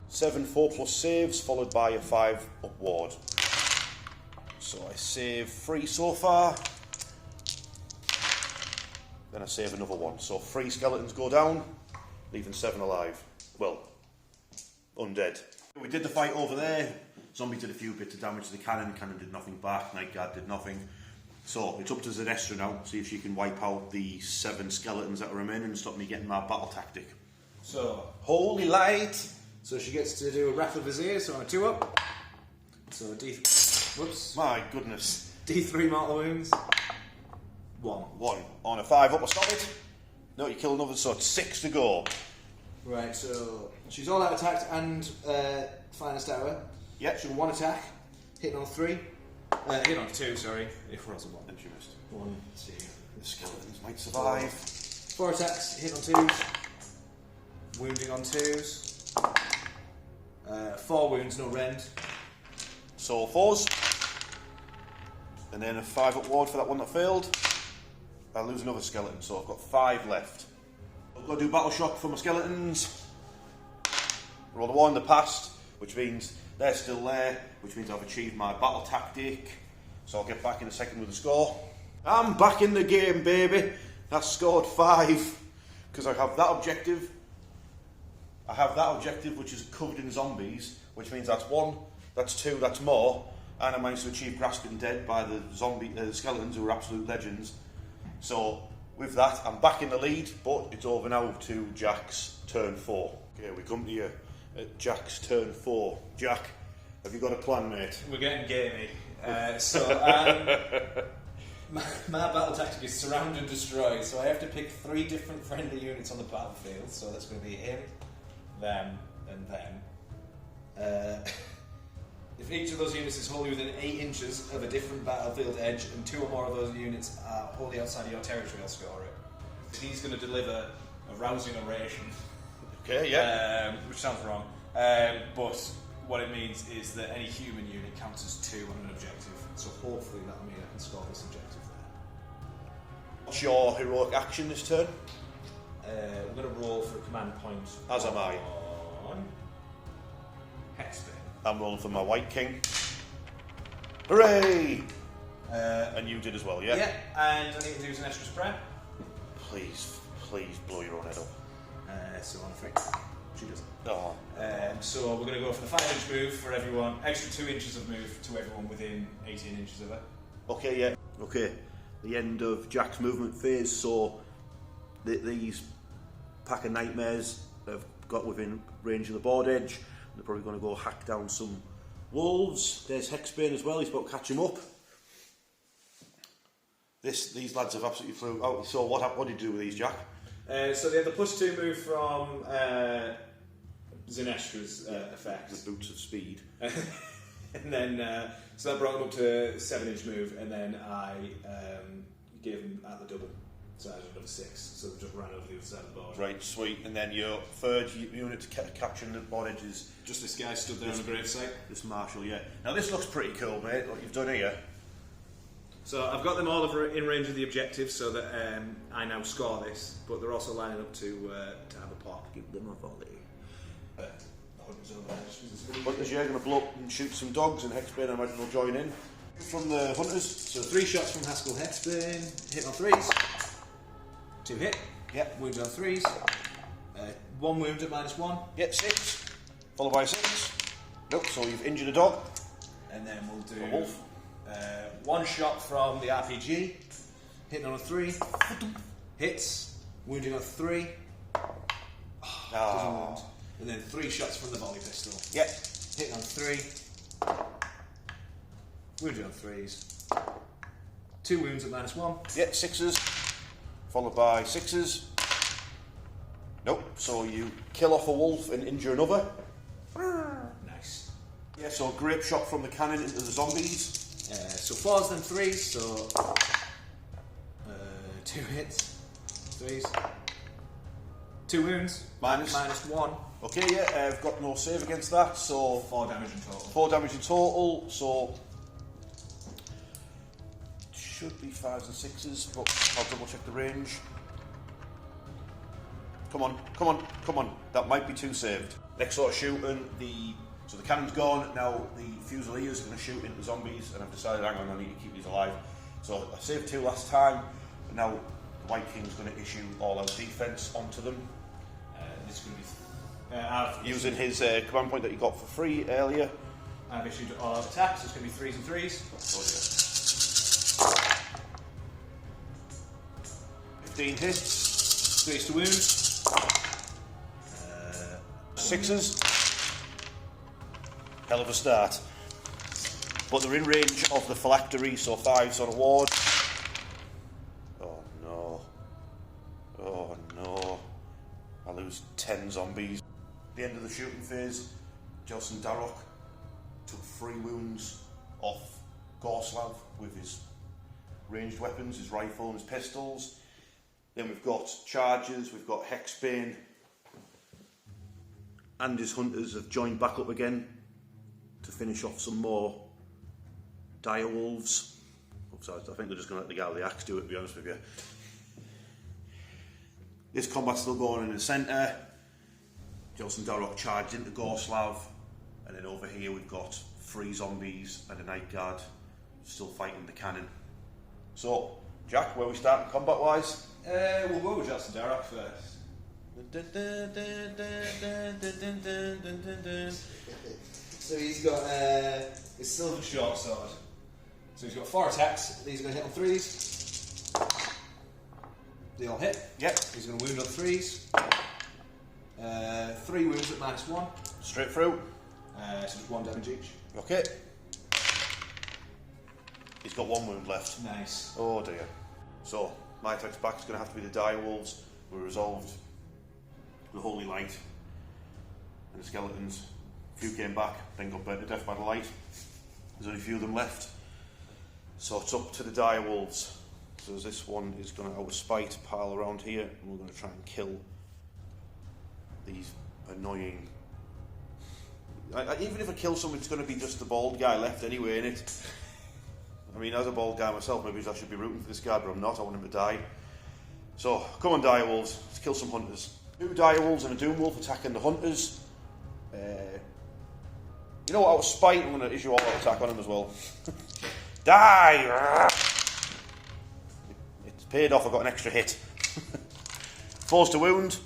7 4+ saves, followed by a 5 up ward. So I save 3 so far. Then I save another 1. So 3 skeletons go down, leaving 7 alive. Well, undead. We did the fight over there. Zombie did a few bits of damage to the cannon. Cannon did nothing back. Night Guard did nothing. So it's up to Zedestra now. See if she can wipe out the 7 skeletons that are remaining and stop me getting my battle tactic. So, Holy light! so she gets to do a Raffle Vizier, so on a 2-up. So whoops. My goodness. D3 mortal wounds. 1. On a 5 up, I'll stop it. No, you kill another, so it's 6 to go. Right, so she's all out attacked and finest hour. Yep. She'll 1 attack, hitting on 3. Hitting on 2, sorry. If rolls a 1. And she missed. 1, 2. The skeletons might survive. 4 attacks, hit on 2s. Wounding on 2s. 4 wounds, no rend. So 4s. And then a 5 up ward for that one that failed. I'll lose another skeleton, so I've got 5 left. I've got to do battle shock for my skeletons. Roll the 1, the past, which means they're still there, which means I've achieved my battle tactic. So I'll get back in a second with the score. I'm back in the game, baby. That's scored 5. Because I have that objective. I have that objective, which is covered in zombies, which means that's 1, that's 2, that's more. And I managed to achieve Grasping Dead by the skeletons, who are absolute legends. So, with that, I'm back in the lead, but it's over now to Jack's turn 4. Okay, we come to you at Jack's turn 4. Jack, have you got a plan, mate? We're getting gamey. My battle tactic is surround and destroy, so I have to pick 3 different friendly units on the battlefield. So that's going to be him, them, and them. If each of those units is wholly within 8 inches of a different battlefield edge, and 2 or more of those units are wholly outside of your territory, I'll score it. He's going to deliver a rousing oration. Okay, yeah. Which sounds wrong. But what it means is that any human unit counts as 2 on an objective. So hopefully that'll mean I can score this objective there. What's your heroic action this turn? I'm going to roll for a command point. As am I. On Hexbane. I'm rolling for my White King. Hooray! And you did as well, yeah? Yeah, and I need to use an extra spread. Please blow your own head up. So on a 3. She doesn't. Oh. So we're going to go for the 5-inch move for everyone, extra 2 inches of move to everyone within 18 inches of her. Okay, yeah. Okay, the end of Jack's movement phase, so these pack of nightmares have got within range of the board edge. They're probably going to go hack down some wolves. There's Hexbane as well, he's about to catch him up. These lads have absolutely flew out. So what did you do with these, Jack? So they have the +2 move from Zinestra's effect. The boots of speed. And then, so that brought him up to 7-inch move, and then I gave him at the double. So I had another 6, so we just ran over the other side of the board. Right, sweet. And then your third unit to capture the board edge is... Just this guy stood there on the gravesite. This Marshal, yeah. Now this looks pretty cool, mate, what you've done here. So I've got them all over in range of the objective so that I now score this, but they're also lining up to have a pop. Give them a volley. Hunters, yeah, going to blow up and shoot some dogs, and Hexbane, I imagine, will join in. From the Hunters. So 3 shots from Haskell Hexbane, hit on 3s. 2 hit. Yep. Wound on 3s. 1 wound at -1. Yep, 6. Followed by 6. Nope, so you've injured a dog. And then we'll do a wolf. 1 shot from the RPG. Hitting on a 3. Hits. Wounding on 3. Doesn't wound. And then 3 shots from the volley pistol. Yep. Hitting on 3. Wounding on 3s. 2 wounds at -1. Yep, 6s. Followed by 6s. Nope, so you kill off a wolf and injure another. Nice. Yeah, so grape shot from the cannon into the zombies. So 4s then 3s, so 2 hits, 3s, 2 wounds, -1. Okay, yeah, I've got no save against that, so 4 damage in total. 4 damage in total, so should be 5s and 6s, but I'll double check the range. Come on, come on, come on. That might be 2 saved. Next sort of shooting, so the cannon's gone, now the Fusiliers are going to shoot into the zombies, and I've decided, hang on, I need to keep these alive. So I saved 2 last time, but now the White King's going to issue all-out defense onto them. This is going to be... using his command point that he got for free earlier. I've issued all-out attacks, so it's going to be 3s and 3s. Oh, yeah. 15 hits. 3s to wound. 6s. Hell of a start. But they're in range of the phylactery, so 5s on a ward. Oh no. Oh no. I lose 10 zombies. At the end of the shooting phase, Jelson Darroch took 3 wounds off Gorslav with his ranged weapons, his rifle and his pistols. Then we've got charges, we've got Hexbane, and his hunters have joined back up again to finish off some more dire wolves. I think they're just going to let the guy with the axe do it, to be honest with you. This combat's still going in the centre. Jelson Darroch charged into Gorslav, and then over here we've got 3 zombies and a night guard still fighting the cannon. So, Jack, where are we starting combat wise? We'll go with Jelson Darroch first. So he's got his silver short sword. So he's got 4 attacks. These are going to hit on 3s. They all hit. Yep. He's going to wound on 3s. 3 wounds at -1. Straight through. So just 1 damage each. Okay. He's got 1 wound left. Nice. Oh dear. So, my attack's back is going to have to be the dire wolves. We resolved the Holy Light and the skeletons. A few came back, then got burnt to death by the light. There's only a few of them left. So it's up to the dire wolves. So this one is going to, out of spite, pile around here, and we're going to try and kill these annoying... even if I kill someone, it's going to be just the bald guy left anyway, innit? I mean, as a bald guy myself, maybe I should be rooting for this guy, but I'm not. I want him to die. So, come on, dire wolves. Let's kill some hunters. 2 dire wolves and a doom wolf attacking the hunters. You know what? Out of spite, I'm going to issue all-out attack on him as well. Die! It's paid off. I got an extra hit. 4s to wound.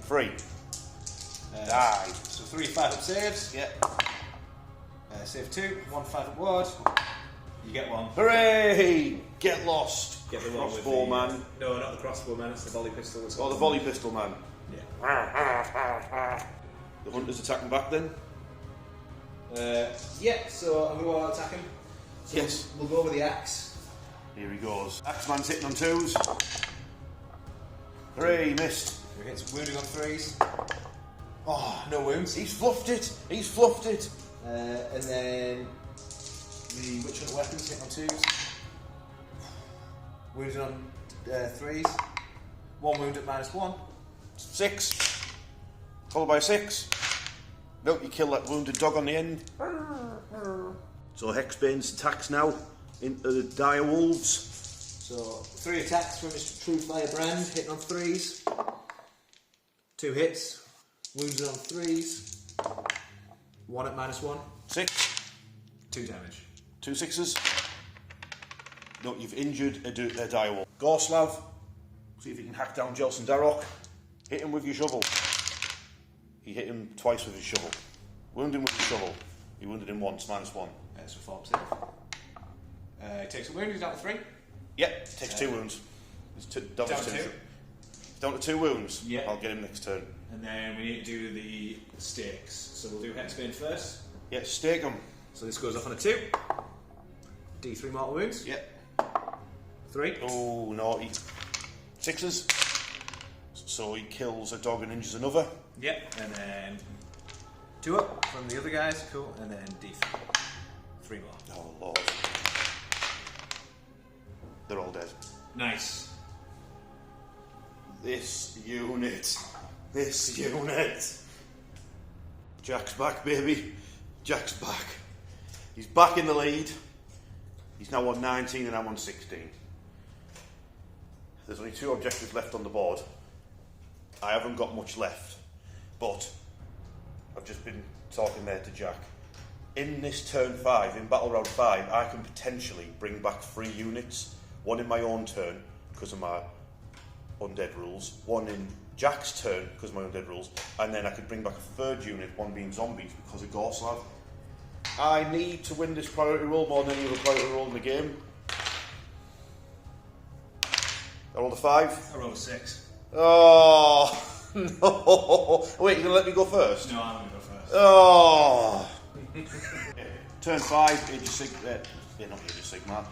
3. Die. So 3 5-up saves. Yep. Save 2. 1 5-up ward. You get 1. Hooray! Get lost. Get the one with crossbow the, man. No, not the crossbow man. It's the volley pistol. Oh, the volley pistol man. Yeah. The hunters attacking back then? Yeah, so I'm going to attack him. So Yes. We'll go with the axe. Here he goes. Axeman's hitting on 2s. Hooray, he missed. He hits wounding on 3s. Oh, no wounds. He's fluffed it. He's fluffed it. And then the Witch Hunter weapons hit on 2s. Wounded on 3s. 1 wound at -1. 6. Followed by a 6. Nope, you kill that wounded dog on the end. So Hexbane's attacks now into the dire wolves. So 3 attacks from his True Fire brand, hitting on 3s. 2 hits, wounded on 3s. 1 at -1. 6. 2 damage. 2 6s. No, you've injured a dire wolf. Gorslav, see if you can hack down Jelson Darroch. Hit him with your shovel. He hit him twice with his shovel. Wound him with the shovel. He wounded him once, -1. That's a 4 save. He takes a wound, he's down to 3. Yep, takes 2 wounds. It's down to 2. Down to 2 wounds. Yep. I'll get him next turn. And then we need to do the stakes. So we'll do Hexbane first. Yeah, stake him. So this goes off on a 2. D3 mortal wounds. Yep. 3. Oh, naughty. 6s. So he kills a dog and injures another. Yep. And then 2 up from the other guys. Cool. And then D3. 3 more. Oh, Lord. They're all dead. Nice. This unit. Jack's back, baby. Jack's back. He's back in the lead. He's now on 19 and I'm on 16. There's only 2 objectives left on the board. I haven't got much left, but I've just been talking there to Jack. In this turn 5, in battle round 5, I can potentially bring back 3 units. 1 in my own turn because of my undead rules, 1 in Jack's turn because of my undead rules, and then I could bring back a 3rd unit, 1 being zombies because of Gorslav. I need to win this priority roll more than any other priority roll in the game. I rolled a 5. I rolled a 6. Oh, no. Wait, you're going to let me go first? No, I'm going to go first. Oh. Turn 5, Age of Sigmar. Not Age of Sigmar.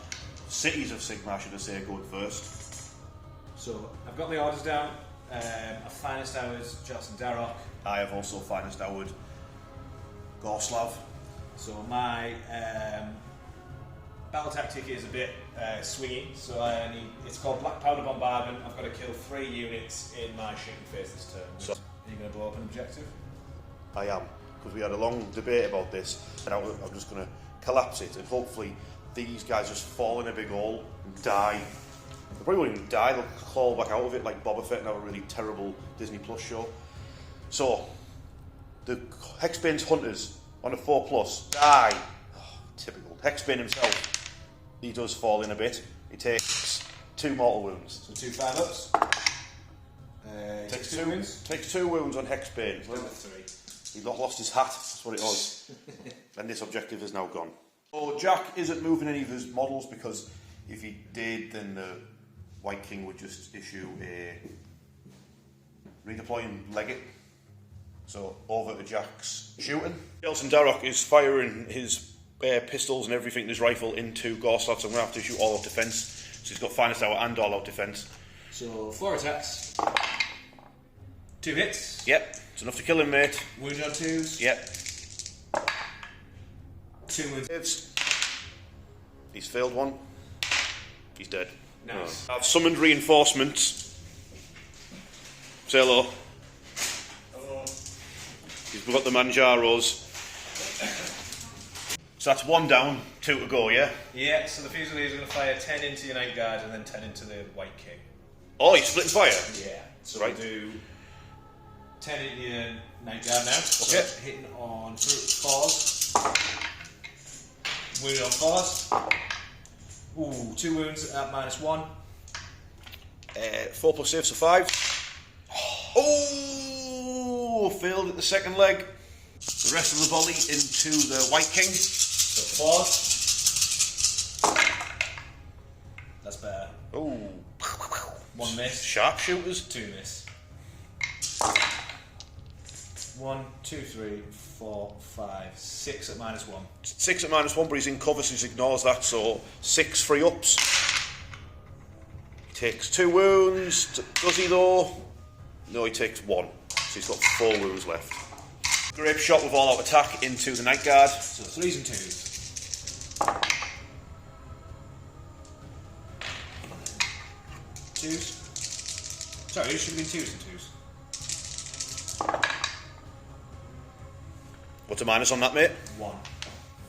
Cities of Sigmar, should I say, going first. So, I've got the orders down. I've finest hours, Jelson Darroch. I have also finest houred Gorslav. So my battle tactic is a bit swingy, so it's called Black Powder Bombardment. I've got to kill 3 units in my shooting phase this turn. So, are you going to blow up an objective? I am, because we had a long debate about this, and I'm just going to collapse it, and hopefully these guys just fall in a big hole and die. They probably won't even die, they'll crawl back out of it like Boba Fett and have a really terrible Disney Plus show. So, the Hexbane's Hunters on a 4+, die. Oh, typical. Hexbane himself, he does fall in a bit. He takes 2 mortal wounds. So 2 5-ups. Takes 2 wounds. Takes 2 wounds on Hexbane. Down to 3. He lost his hat, that's what it was. And this objective is now gone. So Jack isn't moving any of his models because if he did, then the White King would just issue a redeploy and leg it. So over to Jack's shooting. Jelson Darroch is firing his pistols and everything in his rifle into Gorslav, so I'm going to have to issue all out defence. So he's got finest hour and all out defence. So 4 attacks. 2 hits. Yep, it's enough to kill him, mate. Wounded on 2s. Yep. 2 wounds. He's failed 1. He's dead. Nice. I've summoned reinforcements. Say hello. Hello. He's got the Manjaros. So that's 1 down, 2 to go, yeah? Yeah, so the Fusiliers are going to fire 10 into your Night Guard and then 10 into the White King. Oh, he's splitting fire? Yeah. So right. we'll do 10 into your Night Guard now. So Okay. hitting on 4s. Wounded on 4s. Ooh, 2 wounds at -1. 4+ save, so 5. Oh, failed at the second leg. The rest of the volley into the White King. So 4s. That's better. Oh. 1 miss. Sharpshooters. 2 miss. 1, 2, 3, 4, 5, 6 at -1. 6 at -1, but he's in cover, so he ignores that, so 6 free ups. He takes 2 wounds. Does he though? No, he takes 1. So he's got 4 wounds left. Grape shot with all out attack into the Night Guard. So 3s and 2s. 2s. Sorry, it should have been 2s and 2s. What's a minus on that, mate? 1.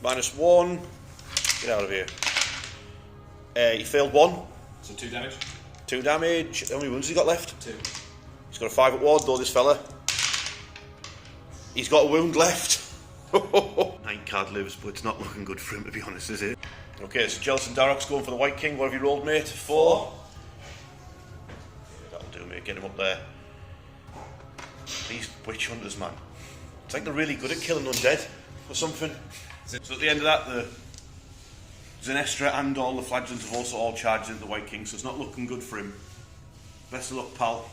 -1. Get out of here. He failed 1. So 2 damage. 2 damage. How many wounds has he got left? 2. He's got a 5 at ward, though, this fella. He's got a wound left. Night Card lives, but it's not looking good for him, to be honest, is it? Okay, so Jelson Darroch's going for the White King. What have you rolled, mate? 4. That'll do, mate. Get him up there. These witch hunters, man. It's like they're really good at killing undead or something. So at the end of that, the Zenestra and all the flagellants have also all charged into the White King, so it's not looking good for him. Best of luck, pal.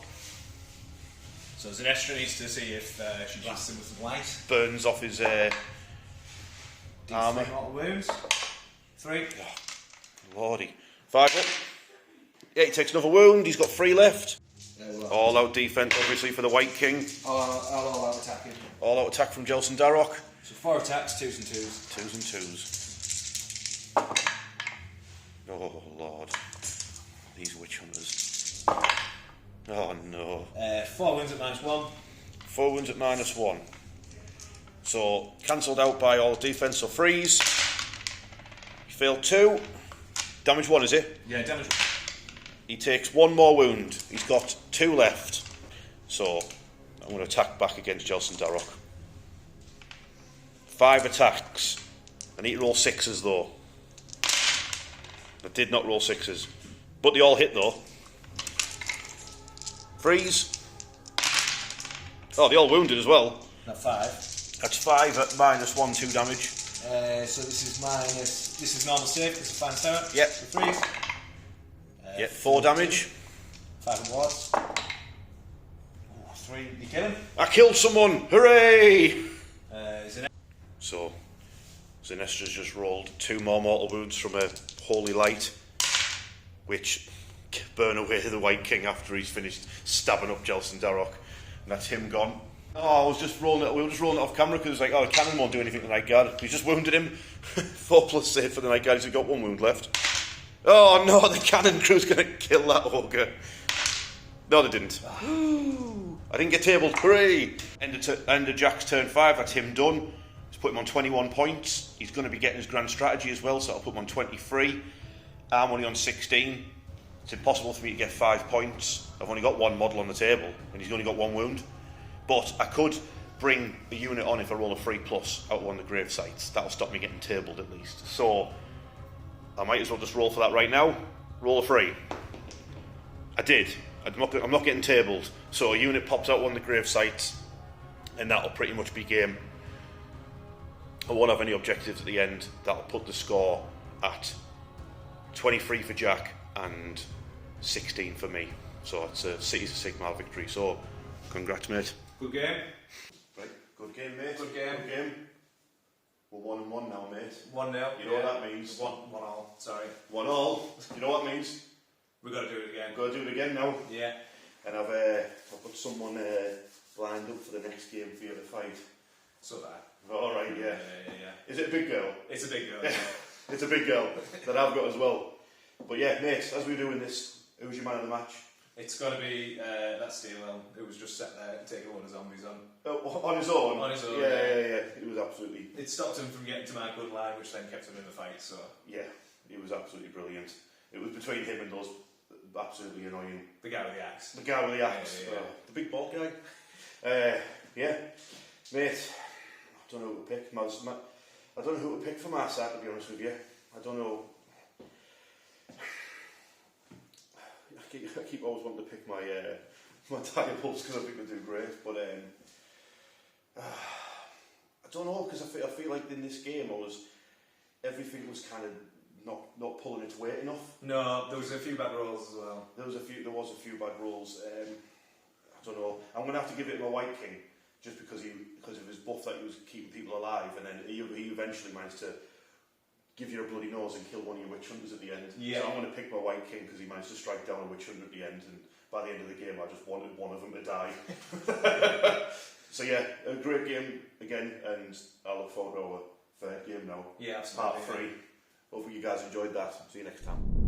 So Zenestra needs to see if she blasts him with some light. Burns off his armour. Wounds. 3. Oh, lordy. 5 up. Yeah, he takes another wound. He's got 3 left. All out defence, obviously, for the White King. All out attacking. All out attack from Jelson Darroch. So 4 attacks, 2s and 2s. 2s and 2s. Oh, Lord. These witch hunters. Oh, no. 4 wounds at -1. 4 wounds at -1. So, cancelled out by all defence, so freeze. He failed 2. Damage 1, is it? Yeah, damage 1. He takes 1 more wound. He's got 2 left. So, I'm going to attack back against Jelson Darroch. 5 attacks. I need to roll 6s, though. I did not roll 6s. But they all hit, though. Freeze. Oh, they all wounded as well. Not 5. That's 5 at -1, 2 damage. So this is minus. This is normal save because it's fine start. Yep. So 3s. Yep, 4 damage. 5 wards. 3. You kill him. I killed someone! Hooray! So, Zenestra's just rolled 2 more mortal wounds from a holy light, which burn away the White King after he's finished stabbing up Jelson Darroch. And that's him gone. Oh, I was just rolling it. We were just rolling it off camera because like, oh, the cannon won't do anything to the Night Guard. He's just wounded him. 4+ save for the Night Guard. He's got 1 wound left. Oh no, the cannon crew's going to kill that ogre. No, they didn't. I didn't get tabled. Hooray! End of Jack's turn 5. That's him done. Let's put him on 21 points. He's going to be getting his grand strategy as well, so I'll put him on 23. I'm only on 16. It's impossible for me to get 5 points. I've only got 1 model on the table, and he's only got 1 wound. But I could bring a unit on if I roll a 3+ out of one of the grave sites. That'll stop me getting tabled at least. So I might as well just roll for that right now. Roll a 3. I did. I'm not getting tabled. So a unit pops out one of the grave sites, and that'll pretty much be game. I won't have any objectives at the end. That'll put the score at 23 for Jack and 16 for me. So it's a Cities of Sigmar victory. So congrats, mate. Good game. Right, good game, mate. Good game. Good game. We're 1-1 now, mate. 1-0. You know what that means? 1-1. Sorry. 1-1. You know what that means? We've got to do it again. Got to do it again now. Yeah. And I've got someone lined up for the next game for you to fight. So that. All right, yeah. Is it a big girl? It's a big girl. Yeah. It's a big girl that I've got as well. But yeah, mate, as we're doing this, who's your man of the match? It's got to be that Steelwell who was just sat there to take all the zombies on. Oh, on his own? On his own, yeah. It was absolutely... It stopped him from getting to my good line, which then kept him in the fight, so... Yeah, it was absolutely brilliant. It was between him and those absolutely annoying... The guy with the axe. The guy with the axe. Yeah. The big bald guy. Yeah. Mate, I don't know who to pick. I don't know who to pick for my side, to be honest with you. I don't know... I keep always wanting to pick my diables because I think they do great, but I don't know, because I feel like in this game everything was kind of not pulling its weight enough. No, there was a few bad rolls as well. There was a few bad rolls. I don't know. I'm going to have to give it to my White King just because of his buff that he was keeping people alive, and then he eventually managed to give you a bloody nose and kill one of your witch hunters at the end. Yeah. So I'm going to pick my White King because he managed to strike down a witch hunter at the end, and by the end of the game I just wanted one of them to die. So yeah, a great game again, and I look forward to our third game now. Yeah, absolutely. Part 3. Hopefully you guys enjoyed that. See you next time.